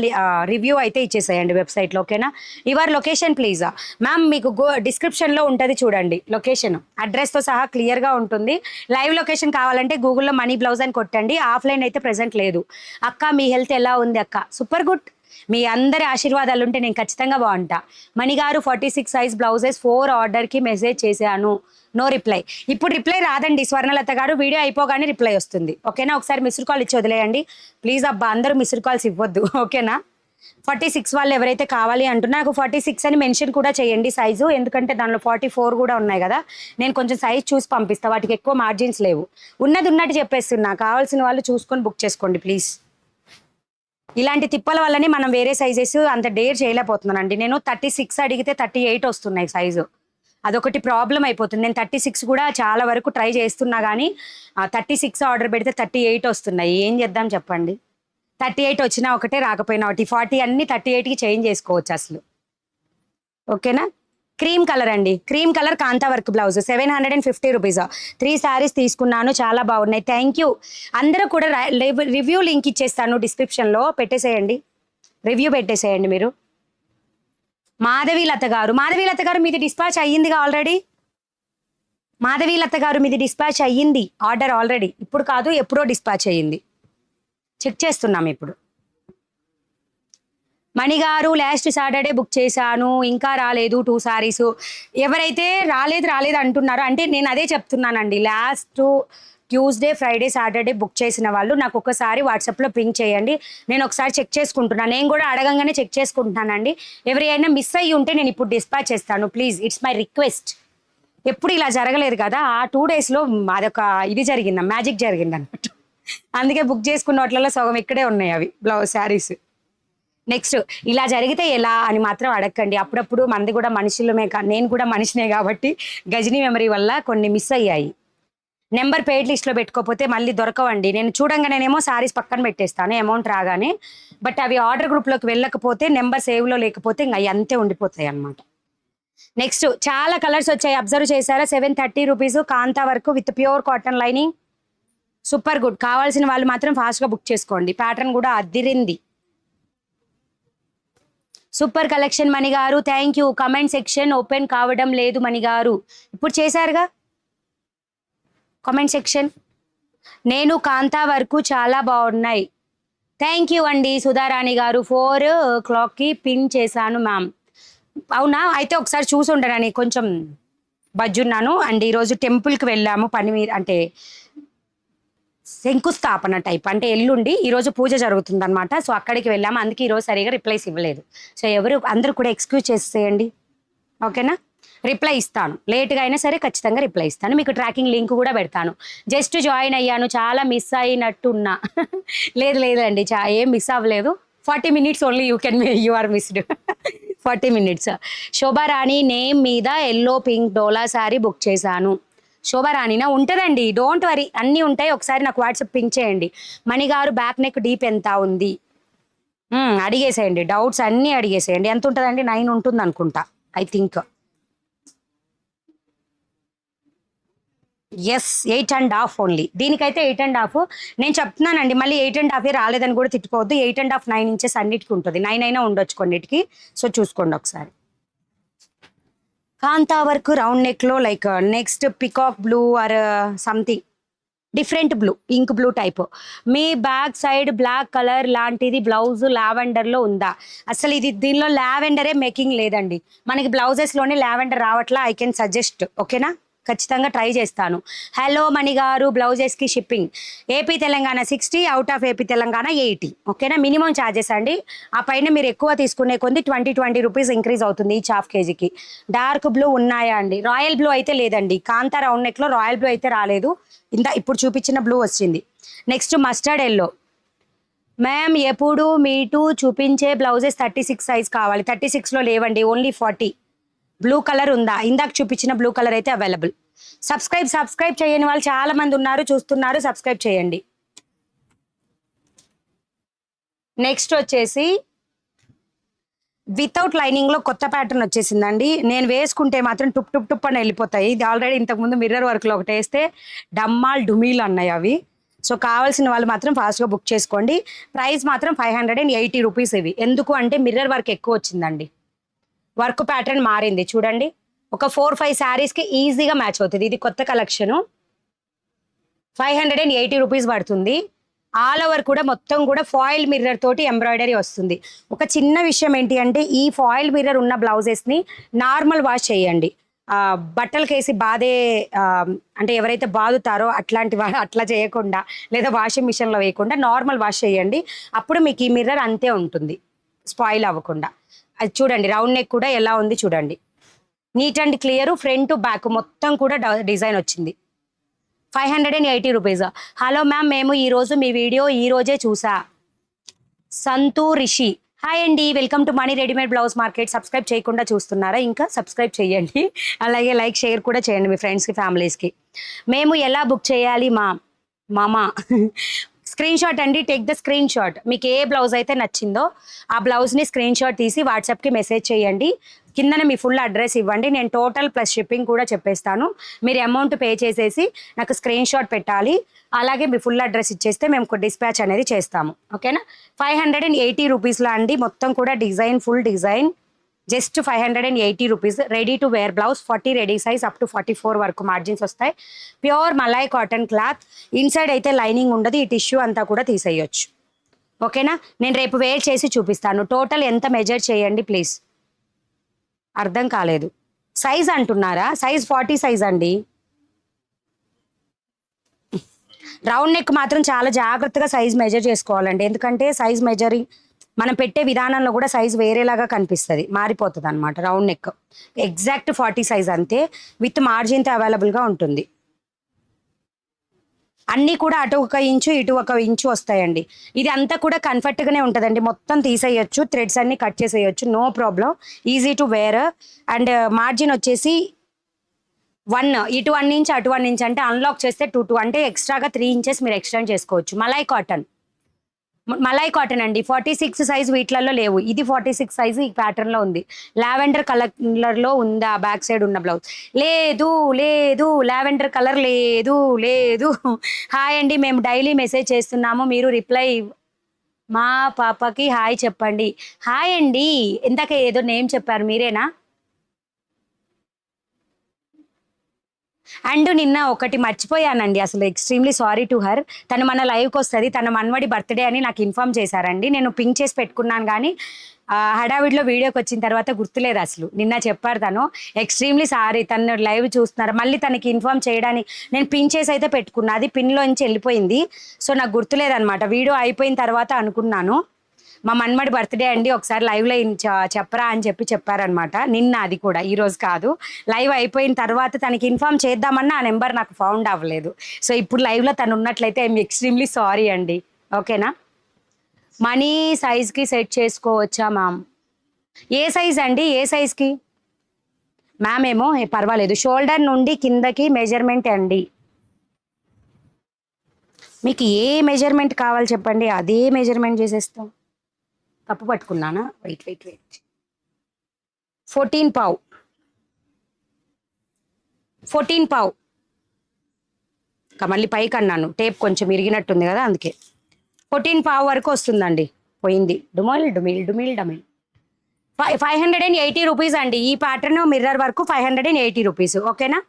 రివ్యూ అయితే ఇచ్చేసేయండి వెబ్సైట్లో. ఓకేనా, యువర్ లొకేషన్ ప్లీజ్. మ్యామ్ మీకు డిస్క్రిప్షన్లో ఉంటుంది చూడండి, లొకేషన్ అడ్రస్తో సహా క్లియర్గా ఉంటుంది. లైవ్ లొకేషన్ కావాలంటే గూగుల్లో మనీ బ్లౌజ్ అని కొట్టండి. ఆఫ్లైన్ అయితే ప్రెజెంట్ లేదు. అక్క మీ హెల్త్ ఎలా ఉంది అక్క? Super good. మీ అందరి ఆశీర్వాదాలు ఉంటే నేను ఖచ్చితంగా బాగుంటా. మణిగారు 46 సైజ్ బ్లౌజెస్ 4 ఆర్డర్కి మెసేజ్ చేశాను, నో రిప్లై. ఇప్పుడు రిప్లై రాదండి స్వర్ణలత గారు, వీడియో అయిపోగానే రిప్లై వస్తుంది. ఓకేనా, ఒకసారి మిస్డ్ కాల్ ఇచ్చి వదిలేయండి ప్లీజ్. అబ్బా అందరూ మిస్డ్ కాల్స్ ఇవ్వద్దు. ఓకేనా, 46 వాళ్ళు ఎవరైతే కావాలి అంటున్నా నాకు 46 అని మెన్షన్ కూడా చేయండి సైజు, ఎందుకంటే దానిలో 44 కూడా ఉన్నాయి కదా. నేను కొంచెం సైజ్ చూసి పంపిస్తాను, వాటికి ఎక్కువ మార్జిన్స్ లేవు. ఉన్నది ఉన్నట్టు చెప్పేస్తున్నా, కావాల్సిన వాళ్ళు చూసుకొని బుక్ చేసుకోండి ప్లీజ్. ఇలాంటి తిప్పల వల్లనే మనం వేరే సైజెస్ అంత డేర్ చేయలేకపోతున్నానండి. నేను 36 అడిగితే 38 వస్తున్నాయి సైజు, అదొకటి ప్రాబ్లం అయిపోతుంది. నేను 36 కూడా చాలా వరకు ట్రై చేస్తున్నా కానీ 36 ఆర్డర్ పెడితే 38 వస్తున్నాయి. ఏం చేద్దాం చెప్పండి. 38 వచ్చినా ఒకటే, రాకపోయినా ఒకటి. 40 అన్ని 38కి చేంజ్ చేసుకోవచ్చు అసలు. ఓకేనా, క్రీమ్ కలర్ అండి, క్రీమ్ కలర్ కాంతా వర్క్ బ్లౌజ్ 750 రూపీస్. 3 శారీస్ తీసుకున్నాను, చాలా బాగున్నాయి, థ్యాంక్ యూ. అందరూ కూడా రివ్యూ లింక్ ఇచ్చేస్తాను డిస్క్రిప్షన్లో, పెట్టేసేయండి, రివ్యూ పెట్టేసేయండి మీరు. మాధవీలత గారు మీది డిస్పాచ్ అయ్యిందిగా ఆల్రెడీ. మాధవీలత గారు మీది డిస్పాచ్ అయ్యింది ఆర్డర్ ఆల్రెడీ, ఇప్పుడు కాదు ఎప్పుడో డిస్పాచ్ అయ్యింది, చెక్ చేస్తున్నాం ఇప్పుడు. మణిగారు లాస్ట్ సాటర్డే బుక్ చేశాను, ఇంకా రాలేదు 2 శారీస్. ఎవరైతే రాలేదు అంటున్నారో అంటే నేను అదే చెప్తున్నానండి, last Tuesday Friday Saturday book చేసిన వాళ్ళు నాకు ఒకసారి వాట్సాప్లో పింక్ చేయండి, నేను ఒకసారి చెక్ చేసుకుంటున్నాను. నేను కూడా అడగంగానే చెక్ చేసుకుంటున్నానండి. ఎవరైనా మిస్ అయ్యి ఉంటే నేను ఇప్పుడు డిస్పాచ్ చేస్తాను ప్లీజ్, ఇట్స్ మై రిక్వెస్ట్. ఎప్పుడు ఇలా జరగలేదు కదా, ఆ 2 డేస్లో అదొక ఇది జరిగింది, మ్యాజిక్ జరిగింది అన్నట్టు. అందుకే బుక్ చేసుకున్న వాటిలో సగం ఇక్కడే ఉన్నాయి అవి బ్లౌజ్ శారీస్. నెక్స్ట్ ఇలా జరిగితే ఎలా అని మాత్రం అడగండి. అప్పుడప్పుడు మనది కూడా మనుషులమే, నేను కూడా మనిషినే కాబట్టి గజనీ మెమరీ వల్ల కొన్ని మిస్ అయ్యాయి. నెంబర్ పెయిడ్ లిస్ట్లో పెట్టుకోకపోతే మళ్ళీ దొరకవండి. నేను చూడంగానేమో శారీస్ పక్కన పెట్టేస్తాను అమౌంట్ రాగానే, బట్ అవి ఆర్డర్ గ్రూప్లోకి వెళ్ళకపోతే నెంబర్ సేవ్లో లేకపోతే ఇంకా అవి అంతే ఉండిపోతాయి అన్నమాట. నెక్స్ట్ చాలా కలర్స్ వచ్చాయి, అబ్జర్వ్ చేశారా? 730 rupees kantha work with pure cotton lining, super good. కావాల్సిన వాళ్ళు మాత్రం ఫాస్ట్గా బుక్ చేసుకోండి. ప్యాటర్న్ కూడా అదిరింది. సూపర్ కలెక్షన్ మణి గారు, thank you. Comment section open కావడం లేదు మణి గారు. ఇప్పుడు చేశారుగా కామెంట్ సెక్షన్. నేను కాంతా వరకు చాలా బాగున్నాయి. థ్యాంక్ యూ అండి సుధారాణి గారు. 4 o'clockకి పిన్ చేశాను మ్యామ్. అవునా, అయితే ఒకసారి చూసి ఉండనని కొంచెం బజ్జున్నాను. అండ్ ఈరోజు టెంపుల్కి వెళ్ళాము పని మీద, అంటే శంకుస్థాపన టైప్, అంటే ఎల్లుండి ఈరోజు పూజ జరుగుతుందన్నమాట. సో అక్కడికి వెళ్ళాము, అందుకే ఈరోజు సరిగా రిప్లైస్ ఇవ్వలేదు. సో అందరూ కూడా ఎక్స్క్యూజ్ చేసేయండి, ఓకేనా? రిప్లై ఇస్తాను, లేట్గా అయినా సరే ఖచ్చితంగా రిప్లై ఇస్తాను. మీకు ట్రాకింగ్ లింక్ కూడా పెడతాను. జస్ట్ జాయిన్ అయ్యాను, చాలా మిస్ అయినట్టున్నా. లేదండి, ఏం మిస్ అవ్వలేదు. 40 minutes only you are missed. 40 minutes. Shobharani name మీద yellow pink dola sari book చేశాను. శోభారాణినా? ఉంటుందండి, డోంట్ వరీ, అన్నీ ఉంటాయి. ఒకసారి నాకు వాట్సాప్ పింక్ చేయండి. మణిగారు బ్యాక్ నెక్ డీప్ ఎంత ఉంది అడిగేసేయండి, డౌట్స్ అన్నీ అడిగేసేయండి. ఎంత ఉంటుందండి? 9 ఉంటుంది అనుకుంటా, ఐ థింక్. Yes, 8.5 only. దీనికైతే 8.5 నేను చెప్తున్నానండి. మళ్ళీ 8.5 రాలేదని కూడా తిట్టుకోవద్దు. 8.5 9 inches అన్నిటికీ ఉంటుంది. 9 అయినా ఉండొచ్చు కొన్నిటికి. సో చూసుకోండి ఒకసారి. కాంతా వర్క్ రౌండ్ నెక్లో like next peacock blue or something different blue, ink blue type. మీ బ్యాక్ సైడ్ బ్లాక్ కలర్ లాంటిది బ్లౌజ్ లావెండర్లో ఉందా? అసలు ఇది దీనిలో లావెండరే మేకింగ్ లేదండి. మనకి బ్లౌజెస్లోనే లావెండర్ రావట్లా. ఐ కెన్ సజెస్ట్, ఓకేనా? ఖచ్చితంగా ట్రై చేస్తాను. హలో మణి గారు, బ్లౌజెస్కి shipping AP Telangana 60, out of AP Telangana 80, ఓకేనా? మినిమం ఛార్జెస్ అండి. ఆ పైన మీరు ఎక్కువ తీసుకునే కొంది 20 రూపీస్ ఇంక్రీజ్ అవుతుంది ఈచ్ హాఫ్ కేజీకి. డార్క్ బ్లూ ఉన్నాయా అండి? రాయల్ బ్లూ అయితే లేదండి. కాంతా రౌండ్ నెక్లో రాయల్ బ్లూ అయితే రాలేదు. ఇప్పుడు చూపించిన బ్లూ వచ్చింది. Next mustard yellow. మ్యామ్ ఎప్పుడు మీటు చూపించే బ్లౌజెస్ 36 సైజ్ కావాలి. 36లో లేవండి, ఓన్లీ 40. బ్లూ కలర్ ఉందా? ఇందాక చూపించిన బ్లూ కలర్ అయితే అవైలబుల్. సబ్స్క్రైబ్ చేయని వాళ్ళు చాలా మంది ఉన్నారు, చూస్తున్నారు. సబ్స్క్రైబ్ చేయండి. నెక్స్ట్ వచ్చేసి వితౌట్ లైనింగ్లో కొత్త ప్యాటర్న్ వచ్చేసిందండి. నేను వేసుకుంటే మాత్రం టుప్ అని వెళ్ళిపోతాయి. ఇది ఆల్రెడీ ఇంతకుముందు మిర్రర్ వర్క్లో ఒకటి వేస్తే డమ్మాల్ డుమీల్ అన్నాయి అవి. సో కావాల్సిన వాళ్ళు మాత్రం ఫాస్ట్గా బుక్ చేసుకోండి. ప్రైస్ మాత్రం 580 రూపీస్ ఇవి. ఎందుకు అంటే మిర్రర్ వర్క్ ఎక్కువ వచ్చిందండి. వర్క్ ప్యాటర్న్ మారింది చూడండి. ఒక 4-5 శారీస్కి ఈజీగా మ్యాచ్ అవుతుంది. ఇది కొత్త కలెక్షను. 580 రూపీస్ పడుతుంది. ఆల్ ఓవర్ కూడా మొత్తం కూడా ఫాయిల్ మిర్రర్ తోటి ఎంబ్రాయిడరీ వస్తుంది. ఒక చిన్న విషయం ఏంటి అంటే ఈ ఫాయిల్ మిర్రర్ ఉన్న బ్లౌజెస్ని నార్మల్ వాష్ చేయండి. బట్టలకేసి బాధే, అంటే ఎవరైతే బాదుతారో అట్లాంటి వాళ్ళు అట్లా చేయకుండా, లేదా వాషింగ్ మిషన్లో వేయకుండా నార్మల్ వాష్ చేయండి. అప్పుడు మీకు ఈ మిర్రర్ అంతే ఉంటుంది, స్పాయిల్ అవ్వకుండా. అది చూడండి, రౌండ్ నెక్ కూడా ఎలా ఉంది చూడండి. Neat and clear, front to back మొత్తం కూడా డిజైన్ వచ్చింది. 580 రూపీస్. హలో మ్యామ్, మేము ఈరోజు మీ వీడియో ఈరోజే చూసా. సంతూ రిషి, హాయ్ అండి, welcome to Mani readymade blouse market. Subscribe చేయకుండా చూస్తున్నారా? ఇంకా సబ్స్క్రైబ్ చేయండి. అలాగే లైక్ షేర్ కూడా చేయండి మీ ఫ్రెండ్స్కి, ఫ్యామిలీస్కి. మేము ఎలా బుక్ చేయాలి మామా? స్క్రీన్ షాట్ అండి, టేక్ ద స్క్రీన్ షాట్. మీకు ఏ బ్లౌజ్ అయితే నచ్చిందో ఆ బ్లౌజ్ని స్క్రీన్ షాట్ తీసి వాట్సాప్కి మెసేజ్ చేయండి. కిందన మీ ఫుల్ అడ్రస్ ఇవ్వండి. నేను టోటల్ ప్లస్ షిప్పింగ్ కూడా చెప్పేస్తాను. మీరు అమౌంట్ పే చేసేసి నాకు స్క్రీన్ షాట్ పెట్టాలి. అలాగే మీ ఫుల్ అడ్రస్ ఇచ్చేస్తే మేము డిస్పాచ్ అనేది చేస్తాము, ఓకేనా? 580 రూపీస్లో అండి. మొత్తం కూడా design, full design, just 580 rupees. Ready to wear blouse, 40 ready size up to 44 వరకు మార్జిన్స్ వస్తాయి. Pure malai cotton cloth. Inside అయితే లైనింగ్ ఉండదు. ఈ టిష్యూ అంతా కూడా తీసేయచ్చు, ఓకేనా? నేను రేపు వేర్ చేసి చూపిస్తాను. టోటల్ ఎంత మెజర్ చేయండి ప్లీజ్. అర్థం కాలేదు. సైజ్ అంటున్నారా? సైజ్ 40 సైజ్ అండి. రౌండ్ నెక్ మాత్రం చాలా జాగ్రత్తగా సైజ్ మెజర్ చేసుకోవాలండి. ఎందుకంటే సైజ్ మెజరింగ్ మనం పెట్టే విధానంలో కూడా సైజ్ వేరేలాగా కనిపిస్తుంది, మారిపోతుంది అనమాట. రౌండ్ నెక్ ఎగ్జాక్ట్ 40 సైజ్ అంతే, విత్ మార్జిన్తో అవైలబుల్గా ఉంటుంది. అన్నీ కూడా అటు 1 ఇంచు ఇటు 1 ఇంచు వస్తాయండి. ఇది అంతా కూడా కంఫర్ట్గానే ఉంటుందండి. మొత్తం తీసేయచ్చు, థ్రెడ్స్ అన్ని కట్ చేసేయచ్చు, no problem. Easy to wear. And margin వచ్చేసి 1, ఇటు 1 ఇంచ్ అటు 1 ఇంచ్, అంటే అన్లాక్ చేస్తే 2 అంటే ఎక్స్ట్రాగా 3 ఇంచెస్ మీరు ఎక్స్టెండ్ చేసుకోవచ్చు. మలాయ్ కాటన్ మలై కాటన్ అండి. 46 సైజ్ వీటిలలో లేవు. ఇది 46 సైజు ఈ ప్యాటర్న్‌లో ఉంది. లావెండర్ కలర్‌లో ఉందా బ్యాక్ సైడ్ ఉన్న బ్లౌజ్? లేదు, లేదు. లావెండర్ కలర్ లేదు, లేదు. హాయ్ అండి. మేము డైలీ మెసేజ్ చేస్తున్నాము. మీరు రిప్లై మా పాపకి హాయ్ చెప్పండి. హాయ్ అండి. ఇందాక ఏదో నేమ్ చెప్పారు మీరేనా? అండ్ నిన్న ఒకటి మర్చిపోయానండి. అసలు ఎక్స్‌ట్రీమ్‌లీ సారీ టు హర్. తను మన లైవ్‌కొస్తది. తన మనవడి బర్త్‌డే అని నాకు ఇన్ఫార్మ్ చేశారండి. నేను పింక్ చేసి పెట్టుకున్నాను గానీ హడావిడిలో వీడియోకొచ్చిన తర్వాత గుర్తులేదసలు. నిన్న చెప్పారు తను. Extremely sorry. తను లైవ్ చూస్తున్నారు. మళ్ళీ తనకి ఇన్ఫార్మ్ చేయడానికి నేను పిన్ చేసయితే పెట్టుకున్నా. అది పిన్‌లోంచి ఎళ్ళిపోయింది. సో, నాకు గుర్తులేదనమాట. వీడియో అయిపోయిన తర్వాత అనుకున్నాను. మా మన్మడి బర్త్‌డే అండి. ఒకసారి లైవ్‌లో చెప్పరా అని చెప్పారనమాట. నిన్న అది కూడా. ఈరోజు కాదు. లైవ్ అయిపోయిన తర్వాత తనకి ఇన్ఫార్మ్ చేద్దామన్నా ఆ నంబర్ నాకు ఫౌండ్ అవ్వలేదు. సో, ఇప్పుడు లైవ్‌లో తనున్నట్లయితే ఐయామ్ ఎక్స్‌ట్రీమ్‌లీ సారీ అండి. ఓకేనా? మనీ సైజ్‌కి సెట్ చేసుకోవచ్చా మ్యామ్? ఏ సైజ్ అండి? ఏ సైజ్‌కి? మ్యామ్ ఏమో పర్వాలేదు. షోల్డర్ నుండి కిందకి మెజర్‌మెంట్ అండి. మీకు ఏ మెజర్‌మెంట్ కావాలి చెప్పండి. అదే మెజర్‌మెంట్ చేసేస్తాం. తప్పు పట్టుకున్నానా? వెయిట్. 14 పావు. 14 పావు. ఇంకా మళ్ళీ పైకన్నాను. టేప్ కొంచెం ఇరిగినట్టుంది కదా అందుకే. 14 పావు వరకు వస్తుందండి. పోయింది. డుమిల్. 580 రూపీస్ అండి. ఈ ప్యాటర్న్ మిర్రర్ వరకు 580 రూపీస్. ఓకేనా?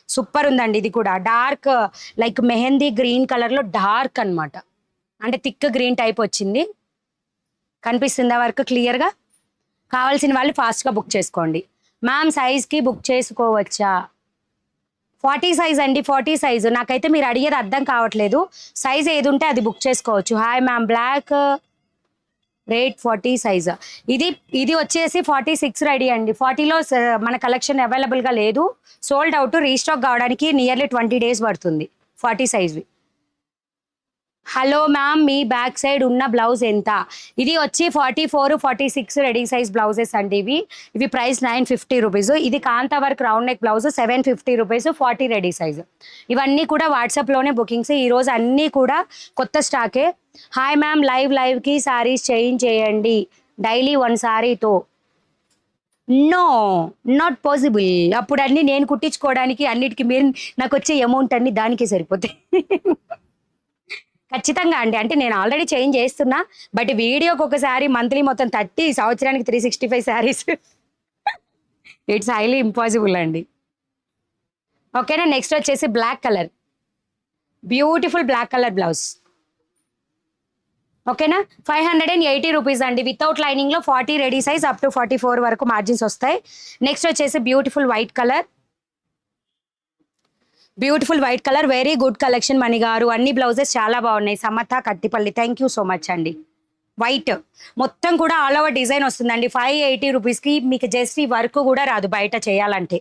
సూపర్ ఉందండి ఇది కూడా. డార్క్ లైక్ మెహందీ గ్రీన్ కలర్‌లో డార్క్ అనమాట. అంటే థిక్ గ్రీన్ టైప్ వచ్చింది. కనిపిస్తుందా వర్క్ క్లియర్‌గా? కావాల్సిన వాళ్ళు ఫాస్ట్‌గా బుక్ చేసుకోండి. మ్యామ్ సైజ్‌కి బుక్ చేసుకోవచ్చా? 40 సైజ్ అండి. 40 సైజు. నాకైతే మీరు అడిగేది అర్థం కావట్లేదు. సైజ్ ఏదుంటే అది బుక్ చేసుకోవచ్చు. Hi ma'am black rate 40 size. ఇది వచ్చేసి 46 రెడీ అండి. 40లో మన కలెక్షన్ అవైలబుల్‌గా లేదు. Sold out. రీస్టాక్ కావడానికి నియర్లీ 20 డేస్ పడుతుంది. 40 సైజ్‌వి. హలో మ్యామ్ మీ బ్యాక్ సైడ్ ఉన్న బ్లౌజ్ ఎంత? ఇది వచ్చి 44, 46 రెడీ సైజ్ బ్లౌజెస్ అండి ఇవి. ఇవి ప్రైస్ 950 రూపీస్. ఇది kantha work round neck blouse 750 rupees 40 ready size. ఇవన్నీ కూడా వాట్సాప్‌లోనే బుకింగ్స్. ఈరోజు అన్నీ కూడా కొత్త స్టాకే. హాయ్ మ్యామ్ లైవ్‌కి సారీస్ చేయండి. డైలీ 1 సారీతో. నో. Not possible. అప్పుడు అన్నీ నేను కుట్టించుకోవడానికి అన్నిటికి మీరు నాకొచ్చే అమౌంట్ అన్నీ దానికే సరిపోతాయి. ఖచ్చితంగా అండి. అంటే నేను ఆల్రెడీ చేంజ్ చేస్తున్నా. బట్ వీడియోకి ఒకసారి మంత్లీ మొత్తం 30 సంవత్సరానికి 365 శారీస్ ఇట్స్ హైలీ ఇంపాసిబుల్ అండి. ఓకేనా? నెక్స్ట్ వచ్చేసి black colour. Beautiful black colour blouse. ఓకేనా? 580 రూపీస్ అండి. వితౌట్ లైనింగ్‌లో 40 రెడీ సైజ్ అప్ టు 44 వరకు మార్జిన్స్ వస్తాయి. నెక్స్ట్ వచ్చేసి beautiful white colour. Very good collection Mani garu. అన్ని బ్లౌజెస్ చాలా బాగున్నాయి. Samatha Kattipalli. Thank you so much అండి. వైట్ మొత్తం కూడా ఆల్ ఓవర్ డిజైన్ వస్తుందండి. 580 రూపీస్‌కి మీకు జస్ట్ ఈ వర్క్ కూడా రాదు బయట చేయాలంటే.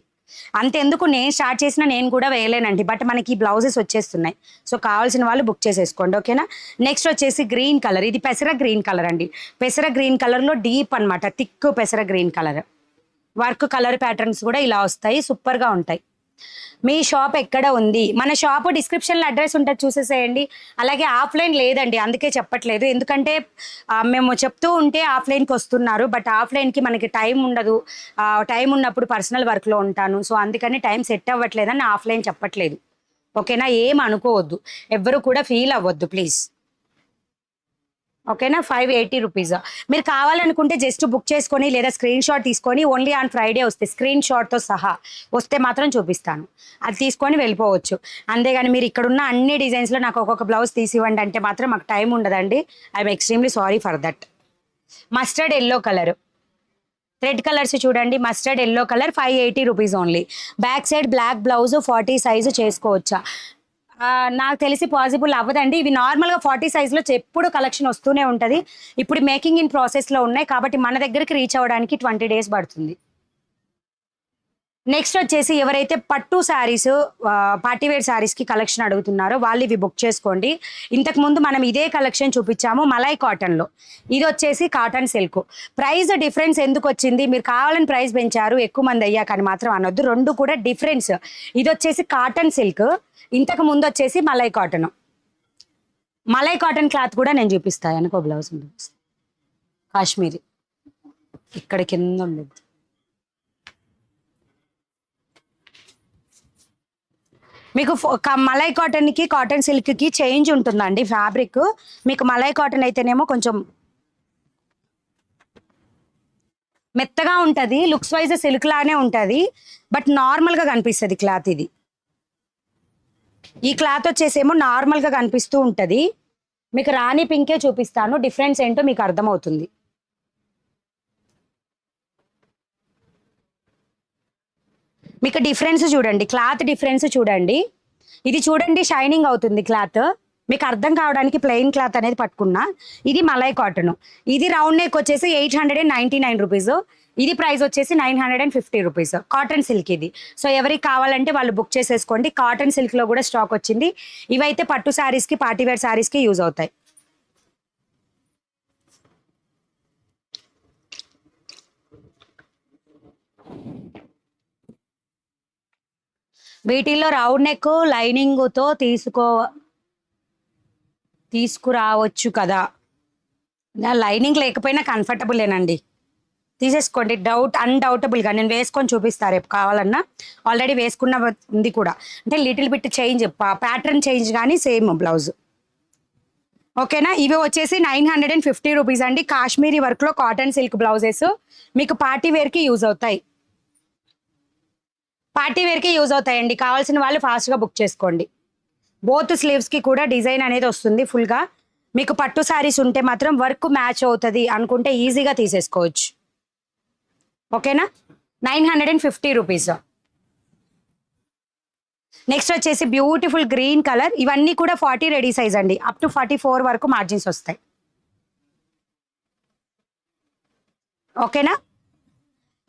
అంతెందుకు నేను స్టార్ట్ చేసినా నేను కూడా వేయలేనండి. బట్ మనకి బ్లౌజెస్ వచ్చేస్తున్నాయి. సో కావాల్సిన వాళ్ళు బుక్ చేసేసుకోండి. ఓకేనా? నెక్స్ట్ వచ్చేసి గ్రీన్ కలర్. ఇది పెసర గ్రీన్ కలర్ అండి. పెసర గ్రీన్ కలర్‌లో డీప్ అనమాట. థిక్ పెసర green colour. Work colour patterns కూడా ఇలా వస్తాయి. సూపర్‌గా ఉంటాయి. మీ షాప్ ఎక్కడ ఉంది? మన షాప్ డిస్క్రిప్షన్‌లో అడ్రస్ ఉంటది చూసేసేయండి. అలాగే ఆఫ్‌లైన్ లేదండి. అందుకే చెప్పట్లేదు. ఎందుకంటే మేము చెప్తూ ఉంటే ఆఫ్‌లైన్‌కి వస్తున్నారు. బట్ ఆఫ్‌లైన్‌కి మనకి టైం ఉండదు. టైం ఉన్నప్పుడు పర్సనల్ వర్క్‌లో ఉంటాను. సో అందుకని టైం సెట్ అవ్వట్లేదని ఆఫ్‌లైన్ చెప్పట్లేదు. ఓకేనా? ఏం అనుకోవద్దు. ఎవ్వరు కూడా ఫీల్ అవ్వద్దు ప్లీజ్. ఓకేనా? 580 రూపీస్. మీరు కావాలనుకుంటే జస్ట్ బుక్ చేసుకొని లేదా స్క్రీన్ షాట్ తీసుకొని ఓన్లీ ఆన్ ఫ్రైడే వస్తే స్క్రీన్ షాట్‌తో సహా వస్తే మాత్రం చూపిస్తాను. అది తీసుకొని వెళ్ళిపోవచ్చు. అంతేగాని మీరు ఇక్కడున్న అన్ని డిజైన్స్‌లో నాకు ఒక్కొక్క బ్లౌజ్ తీసివ్వండి అంటే మాత్రం మాకు టైం ఉండదండి. I'm extremely sorry for that. Mustard yellow colour. Thread colours చూడండి. Mustard yellow colour 580 rupees only. Back side black blouse 40 size చేసుకోవచ్చా? నాకు తెలిసి పాసిబుల్ అవ్వదండి. ఇవి నార్మల్‌గా 40 సైజ్‌లో ఎప్పుడు కలెక్షన్ వస్తూనే ఉంటది. ఇప్పుడు మేకింగ్ ఇన్ ప్రాసెస్‌లో ఉన్నాయి. కాబట్టి మన దగ్గరికి రీచ్ అవ్వడానికి 20 డేస్ పడుతుంది. నెక్స్ట్ వచ్చేసి ఎవరైతే పట్టు శారీస్ పార్టీ వేర్ శారీస్‌కి కలెక్షన్ అడుగుతున్నారో వాళ్ళు ఇవి బుక్ చేసుకోండి. ఇంతకుముందు మనం ఇదే కలెక్షన్ చూపించాము మలై కాటన్‌లో. ఇది వచ్చేసి కాటన్ సిల్క్. ప్రైస్ డిఫరెన్స్ ఎందుకొచ్చింది? మీరు కావాలని ప్రైస్ పెంచారు. ఎక్కువ మంది అయ్యాకని మాత్రం అనొద్దు. 2 కూడా డిఫరెన్స్. ఇది వచ్చేసి కాటన్ సిల్క్. ఇంతకు ముందు వచ్చేసి malai cotton. Malai cotton cloth కూడా నేను చూపిస్తాను, అనుకో బ్లౌజ్ ఉంటుంది కాశ్మీరీ, ఇక్కడ కింద ఉండదు. మీకు మలై కాటన్కి కాటన్ సిల్క్కి చేంజ్ ఉంటుందండి ఫ్యాబ్రిక్. మీకు మలై కాటన్ అయితేనేమో కొంచెం మెత్తగా ఉంటుంది, లుక్స్ వైజ్ సిల్క్ లానే ఉంటుంది, బట్ నార్మల్గా కనిపిస్తుంది క్లాత్. ఇది ఈ క్లాత్ వచ్చేసేమో నార్మల్గా కనిపిస్తూ ఉంటుంది. మీకు రాణి పింకే చూపిస్తాను, డిఫరెన్స్ ఏంటో మీకు అర్థమవుతుంది. మీకు డిఫరెన్స్ చూడండి, క్లాత్ డిఫరెన్స్ చూడండి. ఇది చూడండి షైనింగ్ అవుతుంది క్లాత్, మీకు అర్థం కావడానికి ప్లెయిన్ క్లాత్ అనేది పట్టుకున్నా. ఇది మలై కాటన్, ఇది రౌండ్ నెక్ వచ్చేసి 899 రూపీస్, ఇది ప్రైస్ వచ్చేసి 950 రూపీస్. కాటన్ సిల్క్ ఇది. సో ఎవరికి కావాలంటే వాళ్ళు బుక్ చేసేసుకోండి. కాటన్ సిల్క్లో కూడా స్టాక్ వచ్చింది. ఇవైతే పట్టు శారీస్కి, పార్టీవేర్ శారీస్కి యూజ్ అవుతాయి. వీటిల్లో రౌండ్ నెక్ లైనింగ్తో తీసుకురావచ్చు కదా. లైనింగ్ లేకపోయినా కంఫర్టబులేనండి, తీసేసుకోండి. అన్డౌటబుల్గా నేను వేసుకొని చూపిస్తాను రేపు కావాలన్నా. ఆల్రెడీ వేసుకున్న ఉంది కూడా, అంటే little bit change, pattern change కానీ సేమ్ బ్లౌజ్. ఓకేనా. ఇవి వచ్చేసి 950 రూపీస్ అండి. కాశ్మీరీ వర్క్లో కాటన్ సిల్క్ బ్లౌజెస్ మీకు పార్టీ వేర్కి యూజ్ అవుతాయి. పార్టీ వేర్కి యూజ్ అవుతాయండి. కావాల్సిన వాళ్ళు ఫాస్ట్గా బుక్ చేసుకోండి. బోత్ స్లీవ్స్కి కూడా డిజైన్ అనేది వస్తుంది ఫుల్గా. మీకు పట్టు శారీస్ ఉంటే మాత్రం వర్క్ మ్యాచ్ అవుతుంది అనుకుంటే ఈజీగా తీసేసుకోవచ్చు. ఓకేనా. 950 రూపీస్. నెక్స్ట్ వచ్చేసి బ్యూటిఫుల్ గ్రీన్ కలర్. ఇవన్నీ కూడా 40 రెడీ సైజ్ అండి, అప్ టు 44 వరకు మార్జిన్స్ వస్తాయి. ఓకేనా.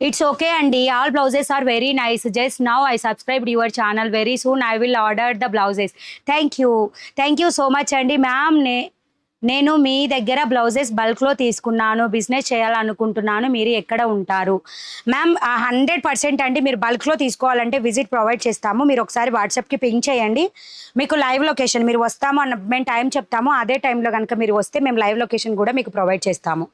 ఇట్స్ ఓకే అండి. All blouses are very nice. Just now I subscribed your channel. Very soon I will order the blouses. Thank you so much అండి. Ma'am నేను మీ దగ్గర బ్లౌజెస్ బల్క్లో తీసుకున్నాను, బిజినెస్ చేయాలనుకుంటున్నాను, మీరు ఎక్కడ ఉంటారు? మ్యామ్ 100% అండి. మీరు బల్క్లో తీసుకోవాలంటే విజిట్ ప్రొవైడ్ చేస్తాము. మీరు ఒకసారి వాట్సాప్కి పింక్ చేయండి, మీకు లైవ్ లొకేషన్, మీరు వస్తాము అన్న మేము టైం చెప్తాము, అదే టైంలో కనుక మీరు వస్తే మేము లైవ్ లొకేషన్ కూడా మీకు ప్రొవైడ్ చేస్తాము.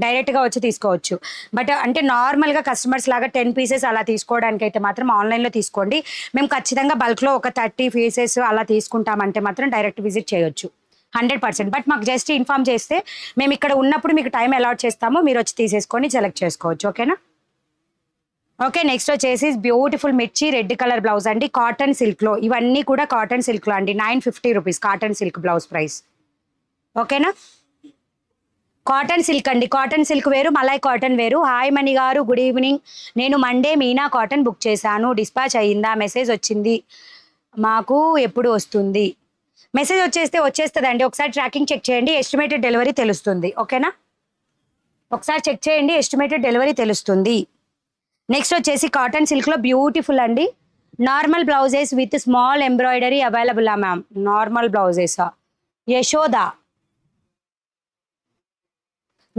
డైరెక్ట్గా వచ్చి తీసుకోవచ్చు. బట్ అంటే నార్మల్గా కస్టమర్స్ లాగా 10 పీసెస్ అలా తీసుకోవడానికి అయితే మాత్రం ఆన్లైన్లో తీసుకోండి. మేము ఖచ్చితంగా బల్క్లో ఒక 30 పీసెస్ అలా తీసుకుంటామంటే మాత్రం డైరెక్ట్ విజిట్ చేయొచ్చు 100%. బట్ మాకు జస్ట్ ఇన్ఫామ్ చేస్తే మేము ఇక్కడ ఉన్నప్పుడు మీకు టైం అలాట్ చేస్తామో, మీరు వచ్చి తీసేసుకొని సెలెక్ట్ చేసుకోవచ్చు. ఓకేనా. ఓకే. నెక్స్ట్ వచ్చేసి బ్యూటిఫుల్ మిర్చి రెడ్ కలర్ బ్లౌజ్ అండి, కాటన్ సిల్క్లో. ఇవన్నీ కూడా కాటన్ సిల్క్లో అండి. 950 rupees cotton silk blouse price. ఓకేనా. కాటన్ సిల్క్ అండి, కాటన్ సిల్క్ వేరు, మలై కాటన్ వేరు. హాయ్ మణి గారు, గుడ్ ఈవినింగ్. నేను మండే మీనా కాటన్ బుక్ చేశాను, డిస్పాచ్ అయ్యిందా? మెసేజ్ వచ్చింది, మాకు ఎప్పుడు వస్తుంది? మెసేజ్ వచ్చేస్తుందండి. ఒకసారి ట్రాకింగ్ చెక్ చేయండి, ఎస్టిమేటెడ్ డెలివరీ తెలుస్తుంది. ఓకేనా. ఒకసారి చెక్ చేయండి, ఎస్టిమేటెడ్ డెలివరీ తెలుస్తుంది. నెక్స్ట్ వచ్చేసి కాటన్ సిల్క్లో బ్యూటిఫుల్ అండి, normal blouses with small embroidery available ma'am? Normal బ్లౌజెసా? యశోదా.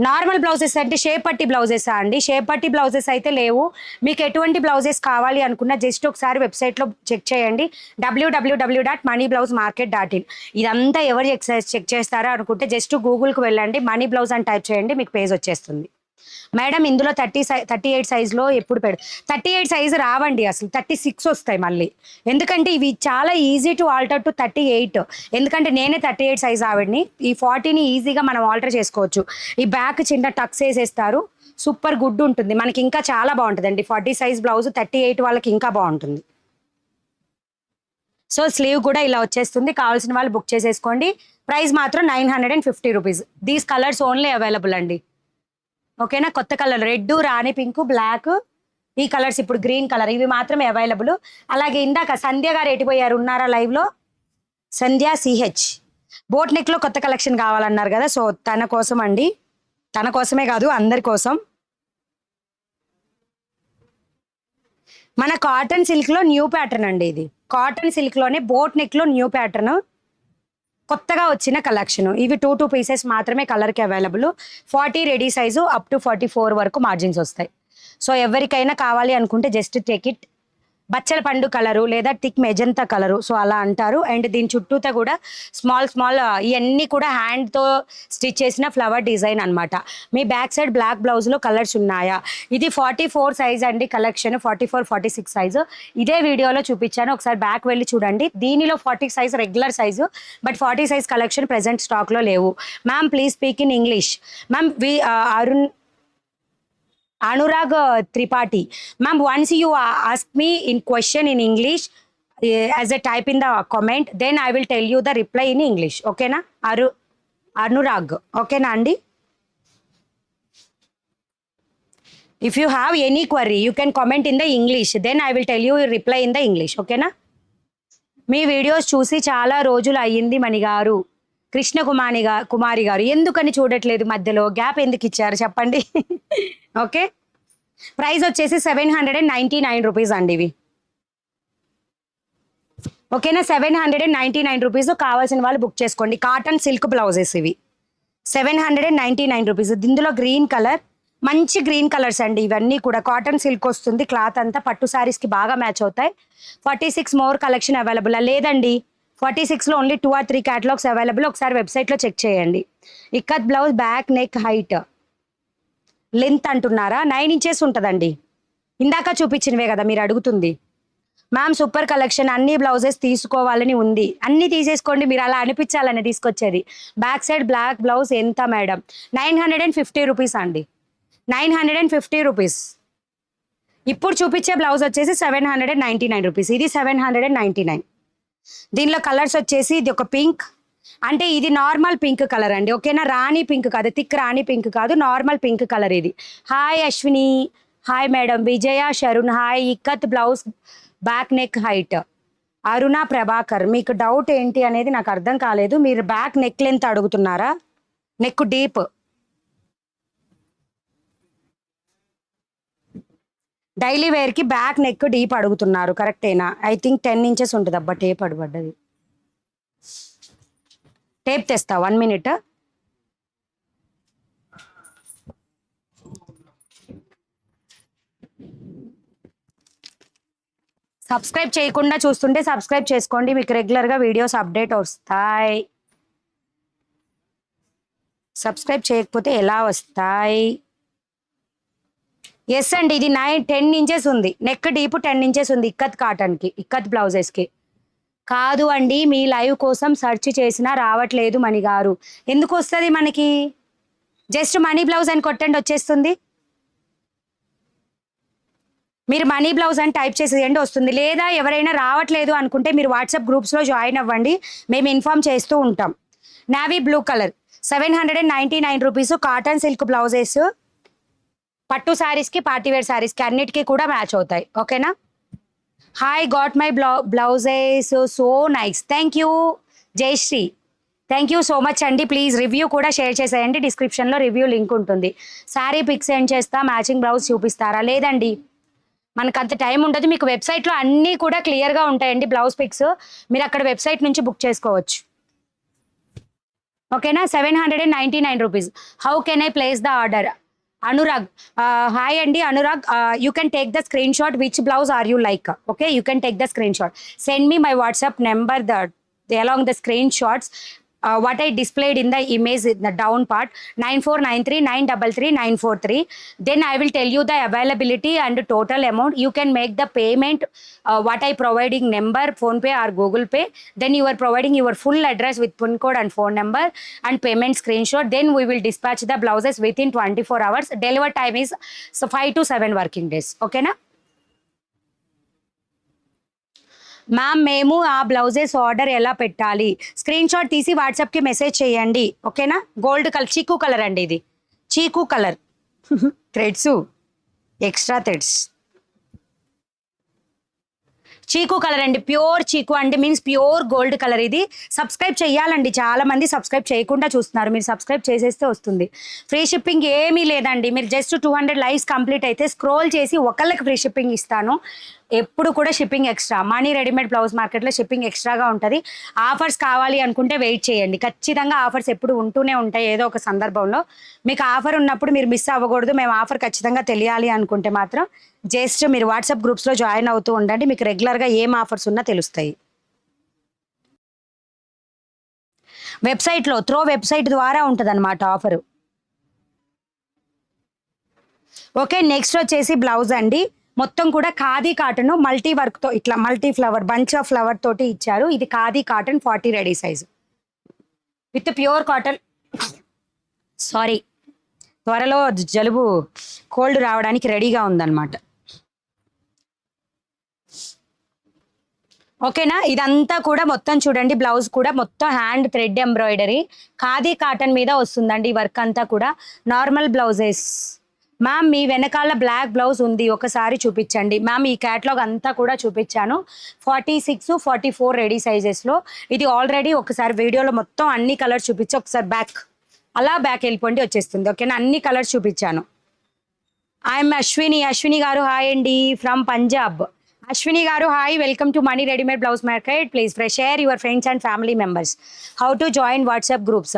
నార్మల్ బ్లౌజెస్ అంటే షేప్ పట్టి బ్లౌజెసా అండి? షేప్ పట్టి బ్లౌజెస్ అయితే లేవు. మీకు ఎటువంటి బ్లౌజెస్ కావాలి అనుకున్నా జస్ట్ ఒకసారి వెబ్సైట్లో చెక్ చేయండి, www.moneyblousemarket.in. ఇదంతా ఎవరు చెక్ చేస్తారో అనుకుంటే జస్ట్ గూగుల్కి వెళ్ళండి, మనీ బ్లౌజ్ అని టైప్ చేయండి, మీకు పేజ్ వచ్చేస్తుంది. మేడం ఇందులో 38 సైజులో ఎప్పుడు 38 సైజు రావండి, అసలు 36 వస్తాయి మళ్ళీ. ఎందుకంటే ఇవి చాలా ఈజీ టు ఆల్టర్ టు 38. ఎందుకంటే నేనే 38 సైజ్ ఆవిడ్ని. ఈ 40ని ఈజీగా మనం ఆల్టర్ చేసుకోవచ్చు. ఈ బ్యాక్ చిన్న టక్స్ వేసేస్తారు, సూపర్ గుడ్ ఉంటుంది, మనకి ఇంకా చాలా బాగుంటుందండి. 40 సైజ్ బ్లౌజ్ 38 వాళ్ళకి ఇంకా బాగుంటుంది. సో స్లీవ్ కూడా ఇలా వచ్చేస్తుంది. కావాల్సిన వాళ్ళు బుక్ చేసేసుకోండి. ప్రైస్ మాత్రం 950 rupees. These colours only available అండి. ఓకేనా. కొత్త కలర్ రెడ్, రాణి పింక్, బ్లాక్, ఈ కలర్స్ ఇప్పుడు గ్రీన్ కలర్, ఇవి మాత్రమే అవైలబుల్. అలాగే ఇందాక సంధ్య గారు ఎటుపోయారు, ఉన్నారా లైవ్లో? సంధ్య సిహెచ్ బోట్ నెక్లో కొత్త కలెక్షన్ కావాలన్నారు కదా, సో తన కోసం అండి, తన కోసమే కాదు అందరి కోసం. మన కాటన్ సిల్క్లో న్యూ ప్యాటర్న్ అండి ఇది. కాటన్ సిల్క్లోనే బోట్ నెక్లో న్యూ ప్యాటర్న్, కొత్తగా వచ్చిన కలెక్షన్. ఇవి 2 పీసెస్ మాత్రమే కలర్కి available. 40 ready size, up to 44 వరకు మార్జిన్స్ వస్తాయి. సో ఎవరికైనా కావాలి అనుకుంటే జస్ట్ టేక్ ఇట్, బచ్చల పండు కలరు లేదా థిక్ మెజంతా కలరు, సో అలా అంటారు. అండ్ దీని చుట్టూతా కూడా స్మాల్ స్మాల్ ఇవన్నీ కూడా హ్యాండ్తో స్టిచ్ చేసిన ఫ్లవర్ డిజైన్ అనమాట. మీ బ్యాక్ సైడ్ బ్లాక్ బ్లౌజ్లో కలర్స్ ఉన్నాయా? ఇది 44 సైజ్ అండి కలెక్షన్, 44, 46 సైజు. ఇదే వీడియోలో చూపించాను, ఒకసారి బ్యాక్ వెళ్ళి చూడండి. దీనిలో 40 size regular size, but 40 size collection present స్టాక్లో లేవు. Ma'am please speak in English. Ma'am Anurag Tripathi. Ma'am, once you ask me in question in English as a type in the comment, then I will tell you the reply in English. Okay na? Anurag. Okay na Andy? If you have any query, you can comment in the English. Then I will tell you reply in the English. Okay na? Me videos చూసి చాలా రోజులు అయ్యింది మణిగారు. కృష్ణ కుమారి గారు ఎందుకని చూడట్లేదు, మధ్యలో gap ఎందుకు ఇచ్చారు చెప్పండి. ఓకే, ప్రైస్ వచ్చేసి 799 రూపీస్ అండి ఇవి. ఓకేనా, 799 రూపీస్. కావాల్సిన వాళ్ళు బుక్ చేసుకోండి. కాటన్ సిల్క్ బ్లౌజెస్ ఇవి 799 రూపీస్. ఇందులో గ్రీన్ కలర్, మంచి గ్రీన్ కలర్స్ అండి ఇవన్నీ కూడా. కాటన్ సిల్క్ వస్తుంది, క్లాత్ అంతా పట్టు శారీస్కి బాగా మ్యాచ్ అవుతాయి. 46 మోర్ కలెక్షన్ అవైలబుల్ లేదండి, 46లో ఓన్లీ 2 or 3 క్యాటలాగ్స్ అవైలబుల్. ఒకసారి వెబ్సైట్లో చెక్ చేయండి. Ikat blouse back neck height length అంటున్నారా? 9 inches ఉంటుందండి. ఇందాక చూపించినవే కదా మీరు అడుగుతుంది. మ్యామ్ సూపర్ కలెక్షన్, అన్ని బ్లౌజెస్ తీసుకోవాలని ఉంది. అన్ని తీసేసుకోండి, మీరు అలా అనిపించాలని తీసుకొచ్చేది. బ్యాక్ సైడ్ బ్లాక్ బ్లౌజ్ ఎంత మేడం? 950 రూపీస్ అండి, 950 రూపీస్. ఇప్పుడు చూపించే బ్లౌజ్ వచ్చేసి 799 రూపీస్. ఇది 799. దీనిలో కలర్స్ వచ్చేసి ఇది ఒక పింక్, అంటే ఇది నార్మల్ పింక్ కలర్ అండి. ఓకేనా, రాణి పింక్ కాదు, థిక్ రాణి పింక్ కాదు, నార్మల్ పింక్ కలర్ ఇది. Hi Ashwini, hi madam. Vijaya Sharun hi. Ikat blouse back neck height. Aruna Prabhakar, మీకు డౌట్ ఏంటి అనేది నాకు అర్థం కాలేదు. మీరు బ్యాక్ నెక్ లెంత్ అడుగుతున్నారా? Neck deep. డైలీ వేర్కి బ్యాక్ నెక్ డీప్ అడుగుతున్నారు, కరెక్టేనా? ఐ థింక్ 10 inches ఉంటుంది అబ్బా. టేప్ అడుగుపడ్డది, టేప్ తెస్తా 1 minute. సబ్స్క్రైబ్ చేయకుండా చూస్తుంటే సబ్స్క్రైబ్ చేసుకోండి, మీకు రెగ్యులర్గా వీడియోస్ అప్డేట్ వస్తాయి. సబ్స్క్రైబ్ చేయకపోతే ఎలా వస్తాయి? ఎస్ అండి, ఇది 10 inches ఉంది, నెక్ డీప్ 10 inches ఉంది ఇక్కత్ కాటన్కి, ఇక్కత్ బ్లౌజెస్కి. కాదు అండి, మీ లైవ్ కోసం సెర్చ్ చేసినా రావట్లేదు మణిగారు. ఎందుకు వస్తుంది మనకి? జస్ట్ మనీ బ్లౌజ్ అని కొట్టండి వచ్చేస్తుంది. మీరు మనీ బ్లౌజ్ అని టైప్ చేసేయండి వస్తుంది. లేదా ఎవరైనా రావట్లేదు అనుకుంటే మీరు వాట్సాప్ గ్రూప్స్లో జాయిన్ అవ్వండి, మేము ఇన్ఫామ్ చేస్తూ ఉంటాం. Navy blue colour 799 rupees. Cotton silk blouses పట్టు శారీస్కి, పార్టీవేర్ శారీస్కి అన్నిటికీ కూడా మ్యాచ్ అవుతాయి. ఓకేనా? Hi, got my blouses so nice. Thank you Jayashree, thank you so much అండి. ప్లీజ్ రివ్యూ కూడా షేర్ చేసేయండి, డిస్క్రిప్షన్లో రివ్యూ లింక్ ఉంటుంది. శారీ పిక్స్ సెండ్ చేస్తా, మ్యాచింగ్ బ్లౌజ్ చూపిస్తారా? లేదండి, మనకు అంత టైం ఉండదు. మీకు వెబ్సైట్లో అన్నీ కూడా క్లియర్గా ఉంటాయండి బ్లౌజ్ పిక్స్, మీరు అక్కడ వెబ్సైట్ నుంచి బుక్ చేసుకోవచ్చు. ఓకేనా, 799 rupees. How can I place the order? Anurag, hi Andy, Anurag, you can take the screenshot which blouse are you like. Okay, you can take the screenshot. Send me my WhatsApp number along the screenshots. What I displayed in the image in the down part 9493933943. Then I will tell you the availability and total amount. You can make the payment what I providing number, phone pay or google pay. Then you are providing your full address with pin code and phone number and payment screenshot. Then we will dispatch the blouses within 24 hours. Deliver time is 5 to 7 working days. Okay na? Ma'am మేము ఆ blouses order ఎలా పెట్టాలి? Screen shot తీసి వాట్సాప్కి message చేయండి. ఓకేనా? Gold colour, చీకు colour అండి ఇది, చీకు కలర్. థ్రెడ్స్, ఎక్స్ట్రా థ్రెడ్స్, చీకు కలర్ అండి, ప్యూర్ చీకు అండి, మీన్స్ ప్యూర్ గోల్డ్ కలర్. ఇది సబ్స్క్రైబ్ చేయాలండి, చాలా మంది సబ్స్క్రైబ్ చేయకుండా చూస్తున్నారు, మీరు సబ్స్క్రైబ్ చేసేస్తే వస్తుంది. ఫ్రీ షిప్పింగ్ ఏమీ లేదండి, మీరు జస్ట్ 200 లైవ్స్ కంప్లీట్ అయితే స్క్రోల్ చేసి ఒకళ్ళకి ఫ్రీ షిప్పింగ్ ఇస్తాను. ఎప్పుడు కూడా shipping extra. Money readymade blouse మార్కెట్లో షిప్పింగ్ ఎక్స్ట్రాగా ఉంటుంది. ఆఫర్స్ కావాలి అనుకుంటే వెయిట్ చేయండి. ఖచ్చితంగా ఆఫర్స్ ఎప్పుడు ఉంటూనే ఉంటాయి ఏదో ఒక సందర్భంలో. మీకు ఆఫర్ ఉన్నప్పుడు మీరు మిస్ అవ్వకూడదు. మేము ఆఫర్ ఖచ్చితంగా తెలియాలి అనుకుంటే మాత్రం జస్ట్ మీరు వాట్సాప్ గ్రూప్స్లో జాయిన్ అవుతూ ఉండండి. మీకు రెగ్యులర్గా ఏం ఆఫర్స్ ఉన్నా తెలుస్తాయి. వెబ్సైట్లో వెబ్సైట్ ద్వారా ఉంటుంది అన్నమాట ఆఫరు. ఓకే, నెక్స్ట్ వచ్చేసి బ్లౌజ్ అండి. మొత్తం కూడా ఖాదీ కాటన్ మల్టీ వర్క్తో ఇట్లా multi flower bunch of flower తోటి ఇచ్చారు. ఇది khadi cotton 40 ready size with pure cotton. Sorry, త్వరలో జలుబు కోల్డ్ రావడానికి రెడీగా ఉందన్నమాట. ఓకేనా, ఇదంతా కూడా మొత్తం చూడండి. బ్లౌజ్ కూడా మొత్తం hand thread embroidery khadi cotton మీద వస్తుందండి. వర్క్ అంతా కూడా నార్మల్ బ్లౌజెస్. మ్యామ్ మీ వెనకాల బ్లాక్ బ్లౌజ్ ఉంది, ఒకసారి చూపించండి. మ్యామ్ ఈ క్యాటలాగ్ అంతా కూడా చూపించాను. 46, 44 రెడీ సైజెస్లో. ఇది ఆల్రెడీ ఒకసారి వీడియోలో మొత్తం అన్ని కలర్స్ చూపించి ఒకసారి అలా బ్యాక్ వెళ్ళిపోండి వచ్చేస్తుంది. ఓకేనా, అన్ని కలర్స్ చూపించాను. ఐఎమ్ అశ్విని గారు హాయ్ అండి ఫ్రమ్ పంజాబ్. అశ్విని గారు hi, welcome to Mani readymade blouse market. Please share your friends and family members how to join WhatsApp groups.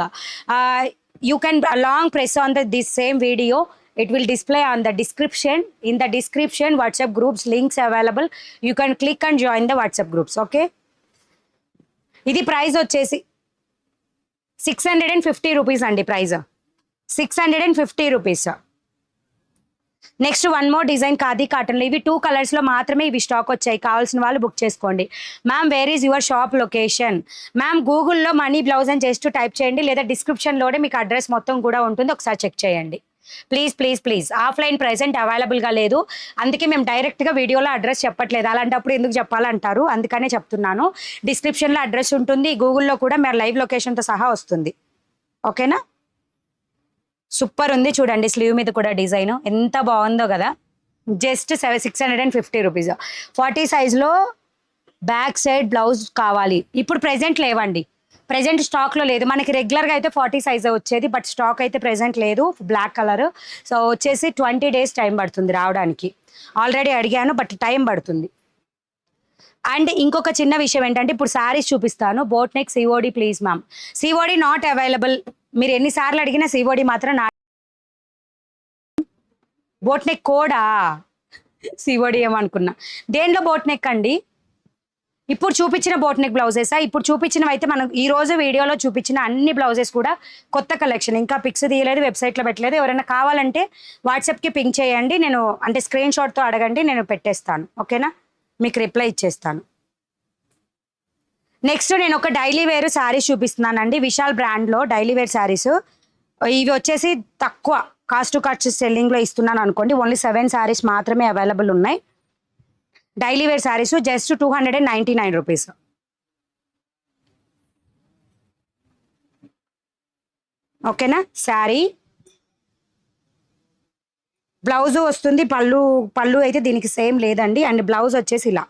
You can long press on this same video. It will display on the description. In the description, WhatsApp groups links available. You can click and join the WhatsApp groups. Okay. ఇది price వచ్చేసి 650 rupees అండి. Price 650 rupees. Next one more design khadi కాటన్లో. ఇవి 2 కలర్స్లో మాత్రమే ఇవి stock వచ్చాయి. కావాల్సిన వాళ్ళు బుక్ చేసుకోండి. Ma'am where is your shop location? Ma'am గూగుల్లో మనీ బ్లౌజ్ అని జస్ట్ టైప్ చేయండి, లేదా డిస్క్రిప్షన్లోనే మీకు అడ్రస్ మొత్తం కూడా ఉంటుంది, ఒకసారి చెక్ చేయండి. ప్లీజ్ ఆఫ్లైన్ ప్రెజెంట్ అవైలబుల్గా లేదు, అందుకే మేము డైరెక్ట్గా వీడియోలో అడ్రస్ చెప్పట్లేదు. అలాంటప్పుడు ఎందుకు చెప్పాలంటారు, అందుకనే చెప్తున్నాను. డిస్క్రిప్షన్లో అడ్రస్ ఉంటుంది, గూగుల్లో కూడా మీరు లైవ్ లొకేషన్తో సహా వస్తుంది. ఓకేనా, సూపర్ ఉంది చూడండి. స్లీవ్ మీద కూడా డిజైన్ ఎంత బాగుందో కదా. Just 650 rupees. 40 సైజ్లో బ్యాక్ సైడ్ బ్లౌజ్ కావాలి. ఇప్పుడు ప్రెజెంట్ లేవండి, ప్రెజెంట్ స్టాక్లో లేదు. మనకి రెగ్యులర్గా అయితే 40 సైజ్ వచ్చేది, బట్ స్టాక్ అయితే ప్రెజెంట్ లేదు. Black colour. సో వచ్చేసి 20 డేస్ టైం పడుతుంది రావడానికి. ఆల్రెడీ అడిగాను, బట్ టైం పడుతుంది. అండ్ ఇంకొక చిన్న విషయం ఏంటంటే, ఇప్పుడు శారీస్ చూపిస్తాను. Boat neck COD please ma'am. COD not available. మీరు ఎన్నిసార్లు అడిగినా సిఓడి మాత్రం నా. బోట్ నెక్ కోడా సిఓడి ఏమనుకున్నా. దేంట్లో బోట్ నెక్ అండి? ఇప్పుడు చూపించిన బోట్ నెక్ బ్లౌజెసా? ఇప్పుడు చూపించినవి అయితే మనం ఈ రోజు వీడియోలో చూపించిన అన్ని బ్లౌజెస్ కూడా కొత్త కలెక్షన్. ఇంకా పిక్స్ తీయలేదు, వెబ్సైట్లో పెట్టలేదు. ఎవరైనా కావాలంటే వాట్సాప్కి పింక్ చేయండి, నేను అంటే స్క్రీన్ షాట్తో అడగండి, నేను పెట్టేస్తాను. ఓకేనా, మీకు రిప్లై ఇచ్చేస్తాను. నెక్స్ట్ నేను ఒక డైలీ వేర్ శారీస్ చూపిస్తున్నానండి. విశాల్ బ్రాండ్లో డైలీ వేర్ శారీస్. ఇవి వచ్చేసి తక్కువ కాస్ట్ టు కాస్ట్ సెల్లింగ్లో ఇస్తున్నాను అనుకోండి. ఓన్లీ 7 శారీస్ మాత్రమే అవైలబుల్ ఉన్నాయి. Daily wear saris just 299 rupees. ఓకేనా, శారీ బ్లౌజ్ వస్తుంది. పళ్ళు అయితే దీనికి సేమ్ లేదండి. అండ్ బ్లౌజ్ వచ్చేసి ఇలా,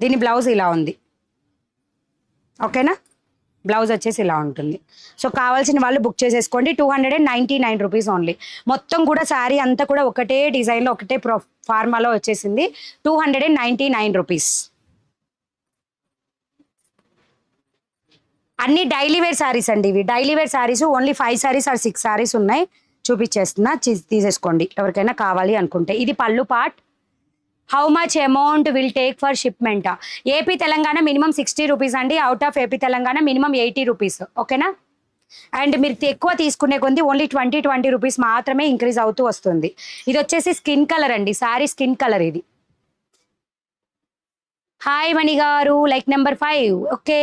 దీని బ్లౌజ్ ఇలా ఉంది. ఓకేనా, బ్లౌజ్ వచ్చేసి ఇలా ఉంటుంది. సో కావాల్సిన వాళ్ళు బుక్ చేసేసుకోండి. 299 రూపీస్ ఓన్లీ. మొత్తం కూడా శారీ అంతా కూడా ఒకటే డిజైన్లో ఒకటే ఫార్మాలో వచ్చేసింది. 299 రూపీస్. అన్ని డైలీ వేర్ శారీస్ అండి. ఇవి daily wear saris only 5 saris or 6 saris ఉన్నాయి. చూపించేస్తున్నా, తీసేసుకోండి ఎవరికైనా కావాలి అనుకుంటే. ఇది pallu part. How much amount will take for shipment? AP Telangana minimum 60 rupees అండి. Out of AP Telangana minimum 80 rupees. ఓకేనా, అండ్ మీరు ఎక్కువ తీసుకునే కొంది ఓన్లీ 20 రూపీస్ మాత్రమే ఇంక్రీజ్ అవుతూ వస్తుంది. ఇది వచ్చేసి స్కిన్ కలర్ అండి, శారీ స్కిన్ కలర్ ఇది. హాయ్ మణి గారు, లైక్ నెంబర్ 5. ఓకే,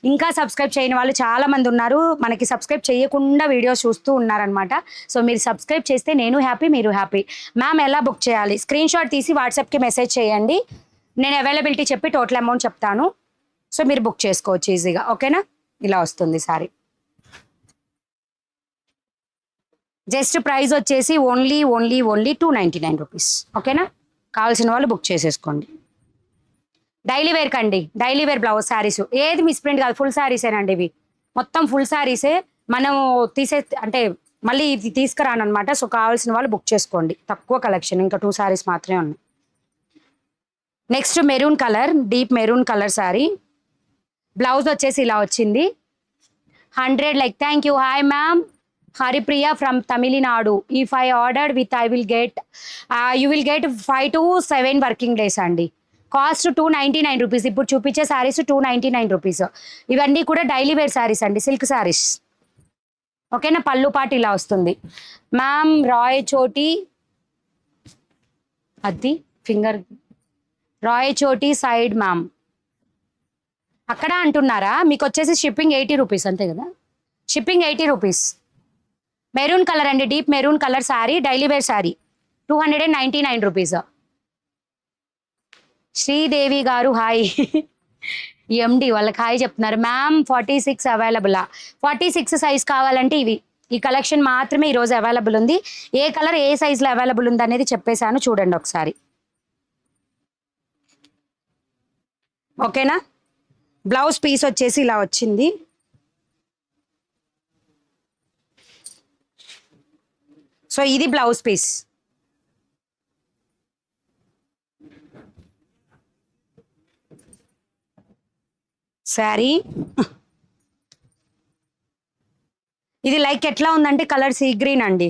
ఇంకా సబ్స్క్రైబ్ చేయని వాళ్ళు చాలా మంది ఉన్నారు. మనకి సబ్స్క్రైబ్ చేయకుండా వీడియోస్ చూస్తూ ఉన్నారనమాట. సో మీరు సబ్స్క్రైబ్ చేస్తే నేను హ్యాపీ, మీరు హ్యాపీ. మ్యామ్ ఎలా బుక్ చేయాలి? స్క్రీన్ షాట్ తీసి వాట్సాప్కి మెసేజ్ చేయండి, నేను అవైలబిలిటీ చెప్పి టోటల్ అమౌంట్ చెప్తాను. సో మీరు బుక్ చేసుకోవచ్చు ఈజీగా. ఓకేనా, ఇలా వస్తుంది సారీ. జస్ట్ ప్రైస్ వచ్చేసి ఓన్లీ 299 రూపీస్. ఓకేనా, కావాల్సిన వాళ్ళు బుక్ చేసేసుకోండి. డైలీ వేర్ కండి, డైలీ వేర్ బ్లౌజ్ శారీస్ ఏది మిస్ప్రింట్ కాదు, ఫుల్ శారీసేనండి. ఇవి మొత్తం ఫుల్ శారీసే. మనం అంటే మళ్ళీ ఇది తీసుకురానమాట. సో కావాల్సిన వాళ్ళు బుక్ చేసుకోండి. తక్కువ కలెక్షన్, ఇంకా 2 శారీస్ మాత్రమే ఉన్నాయి. Next maroon colour, deep maroon colour sari. Blouse వచ్చేసి ఇలా వచ్చింది. 100 like. Thank you. Hi ma'am, Haripriya from Tamil Nadu. If I ordered with I will get you will get 5 to 7 working days అండి. Cost 299 rupees. ఇప్పుడు చూపించే శారీస్ 299 రూపీస్. ఇవన్నీ కూడా డైలీ వేర్ శారీస్ అండి, silk saris. ఓకేనా. పళ్ళు పాటు ఇలా వస్తుంది. మ్యామ్ రాయ్ చోటి, అది ఫింగర్ రాయ్ చోటి సైడ్ మ్యామ్ అక్కడ అంటున్నారా? మీకు వచ్చేసి షిప్పింగ్ 80 రూపీస్ అంతే కదా. Shipping 80 rupees. మెరూన్ కలర్ అండి, deep maroon colour sari, daily wear sari, 299 rupees. Sridevi గారు హాయ్. ఎండి వాళ్ళకి హాయ్ చెప్తున్నారు. మ్యామ్ 46 అవైలబులా? 46 సైజ్ కావాలంటే ఇవి, ఈ కలెక్షన్ మాత్రమే ఈరోజు అవైలబుల్ ఉంది. ఏ కలర్ ఏ సైజులో అవైలబుల్ ఉంది అనేది చెప్పేశాను, చూడండి ఒకసారి. ఓకేనా. బ్లౌజ్ పీస్ వచ్చేసి ఇలా వచ్చింది. సో ఇది బ్లౌజ్ పీస్. శారీ ఇది లైక్ ఎట్లా ఉందంటే కలర్ సీ గ్రీన్ అండి.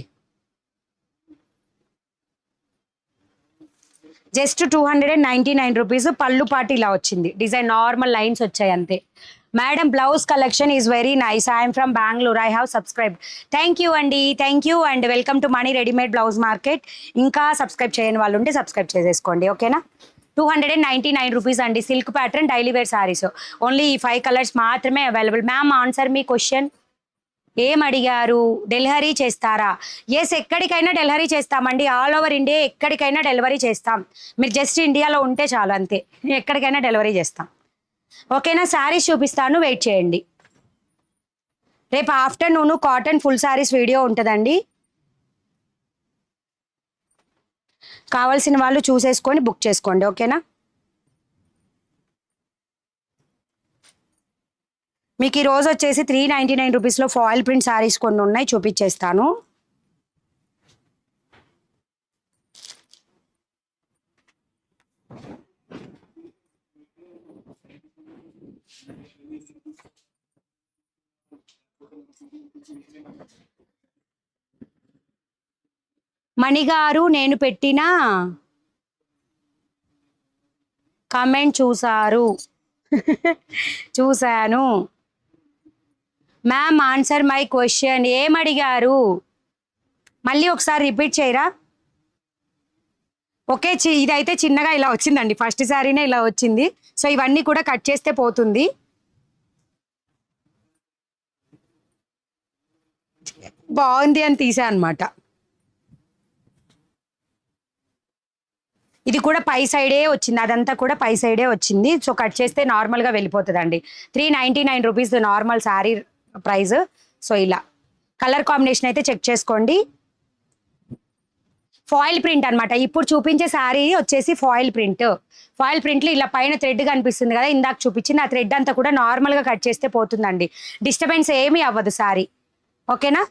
Just 299 rupees. పళ్ళు పాటు ఇలా వచ్చింది. డిజైన్ నార్మల్ లైన్స్ వచ్చాయి అంతే. Madam blouse collection is very nice. I'm from Bengaluru. I have subscribed. Thank you అండి, thank you and welcome to Mani readymade blouse market. ఇంకా సబ్స్క్రైబ్ చేయని వాళ్ళు ఉంటే సబ్స్క్రైబ్ చేసేసుకోండి. ఓకేనా. 299 రూపీస్ అండి. Silk pattern daily wear saris. Only ఈ 5 కలర్స్ మాత్రమే available. Ma'am answer me question. ఏం అడిగారు? డెలివరీ చేస్తారా? ఎస్, ఎక్కడికైనా డెలివరీ చేస్తామండి. ఆల్ ఓవర్ ఇండియా ఎక్కడికైనా డెలివరీ చేస్తాం. మీరు జస్ట్ ఇండియాలో ఉంటే చాలు అంతే, ఎక్కడికైనా డెలివరీ చేస్తాం. ఓకేనా. శారీస్ చూపిస్తాను, వెయిట్ చేయండి. రేపు afternoon cotton full saris video ఉంటుందండి. కావాల్సిన వాళ్ళు చూసేసుకొని బుక్ చేసుకోండి. ఓకేనా. మీకు ఈరోజు వచ్చేసి 399 రూపీస్లో ఫాయిల్ ప్రింట్ శారీస్ కొన్ని ఉన్నాయి, చూపించేస్తాను. మణిగారు నేను పెట్టిన కామెంట్ చూసారు. చూశాను. Ma'am answer my question. ఏం అడిగారు? మళ్ళీ ఒకసారి రిపీట్ చేయరా? ఓకే. ఇదైతే చిన్నగా ఇలా వచ్చిందండి. ఫస్ట్ శారీనే ఇలా వచ్చింది. సో ఇవన్నీ కూడా కట్ చేస్తే పోతుంది. బాగుంది అని తీసా అనమాట. ఇది కూడా పై సైడే వచ్చింది, అదంతా కూడా పై సైడే వచ్చింది. సో కట్ చేస్తే నార్మల్గా వెళ్ళిపోతుందండి. 399 rupees normal sari price. So ఇలా కలర్ కాంబినేషన్ అయితే చెక్ చేసుకోండి. ఫాయిల్ ప్రింట్ అనమాట. ఇప్పుడు చూపించే శారీ వచ్చేసి ఫాయిల్ ప్రింట్. ఫాయిల్ ప్రింట్లో ఇలా పైన థ్రెడ్ కనిపిస్తుంది కదా, ఇందాక చూపించింది ఆ థ్రెడ్ అంతా కూడా నార్మల్గా కట్ చేస్తే పోతుందండి. డిస్టర్బెన్స్ ఏమీ అవ్వదు శారీ. ఓకేనా.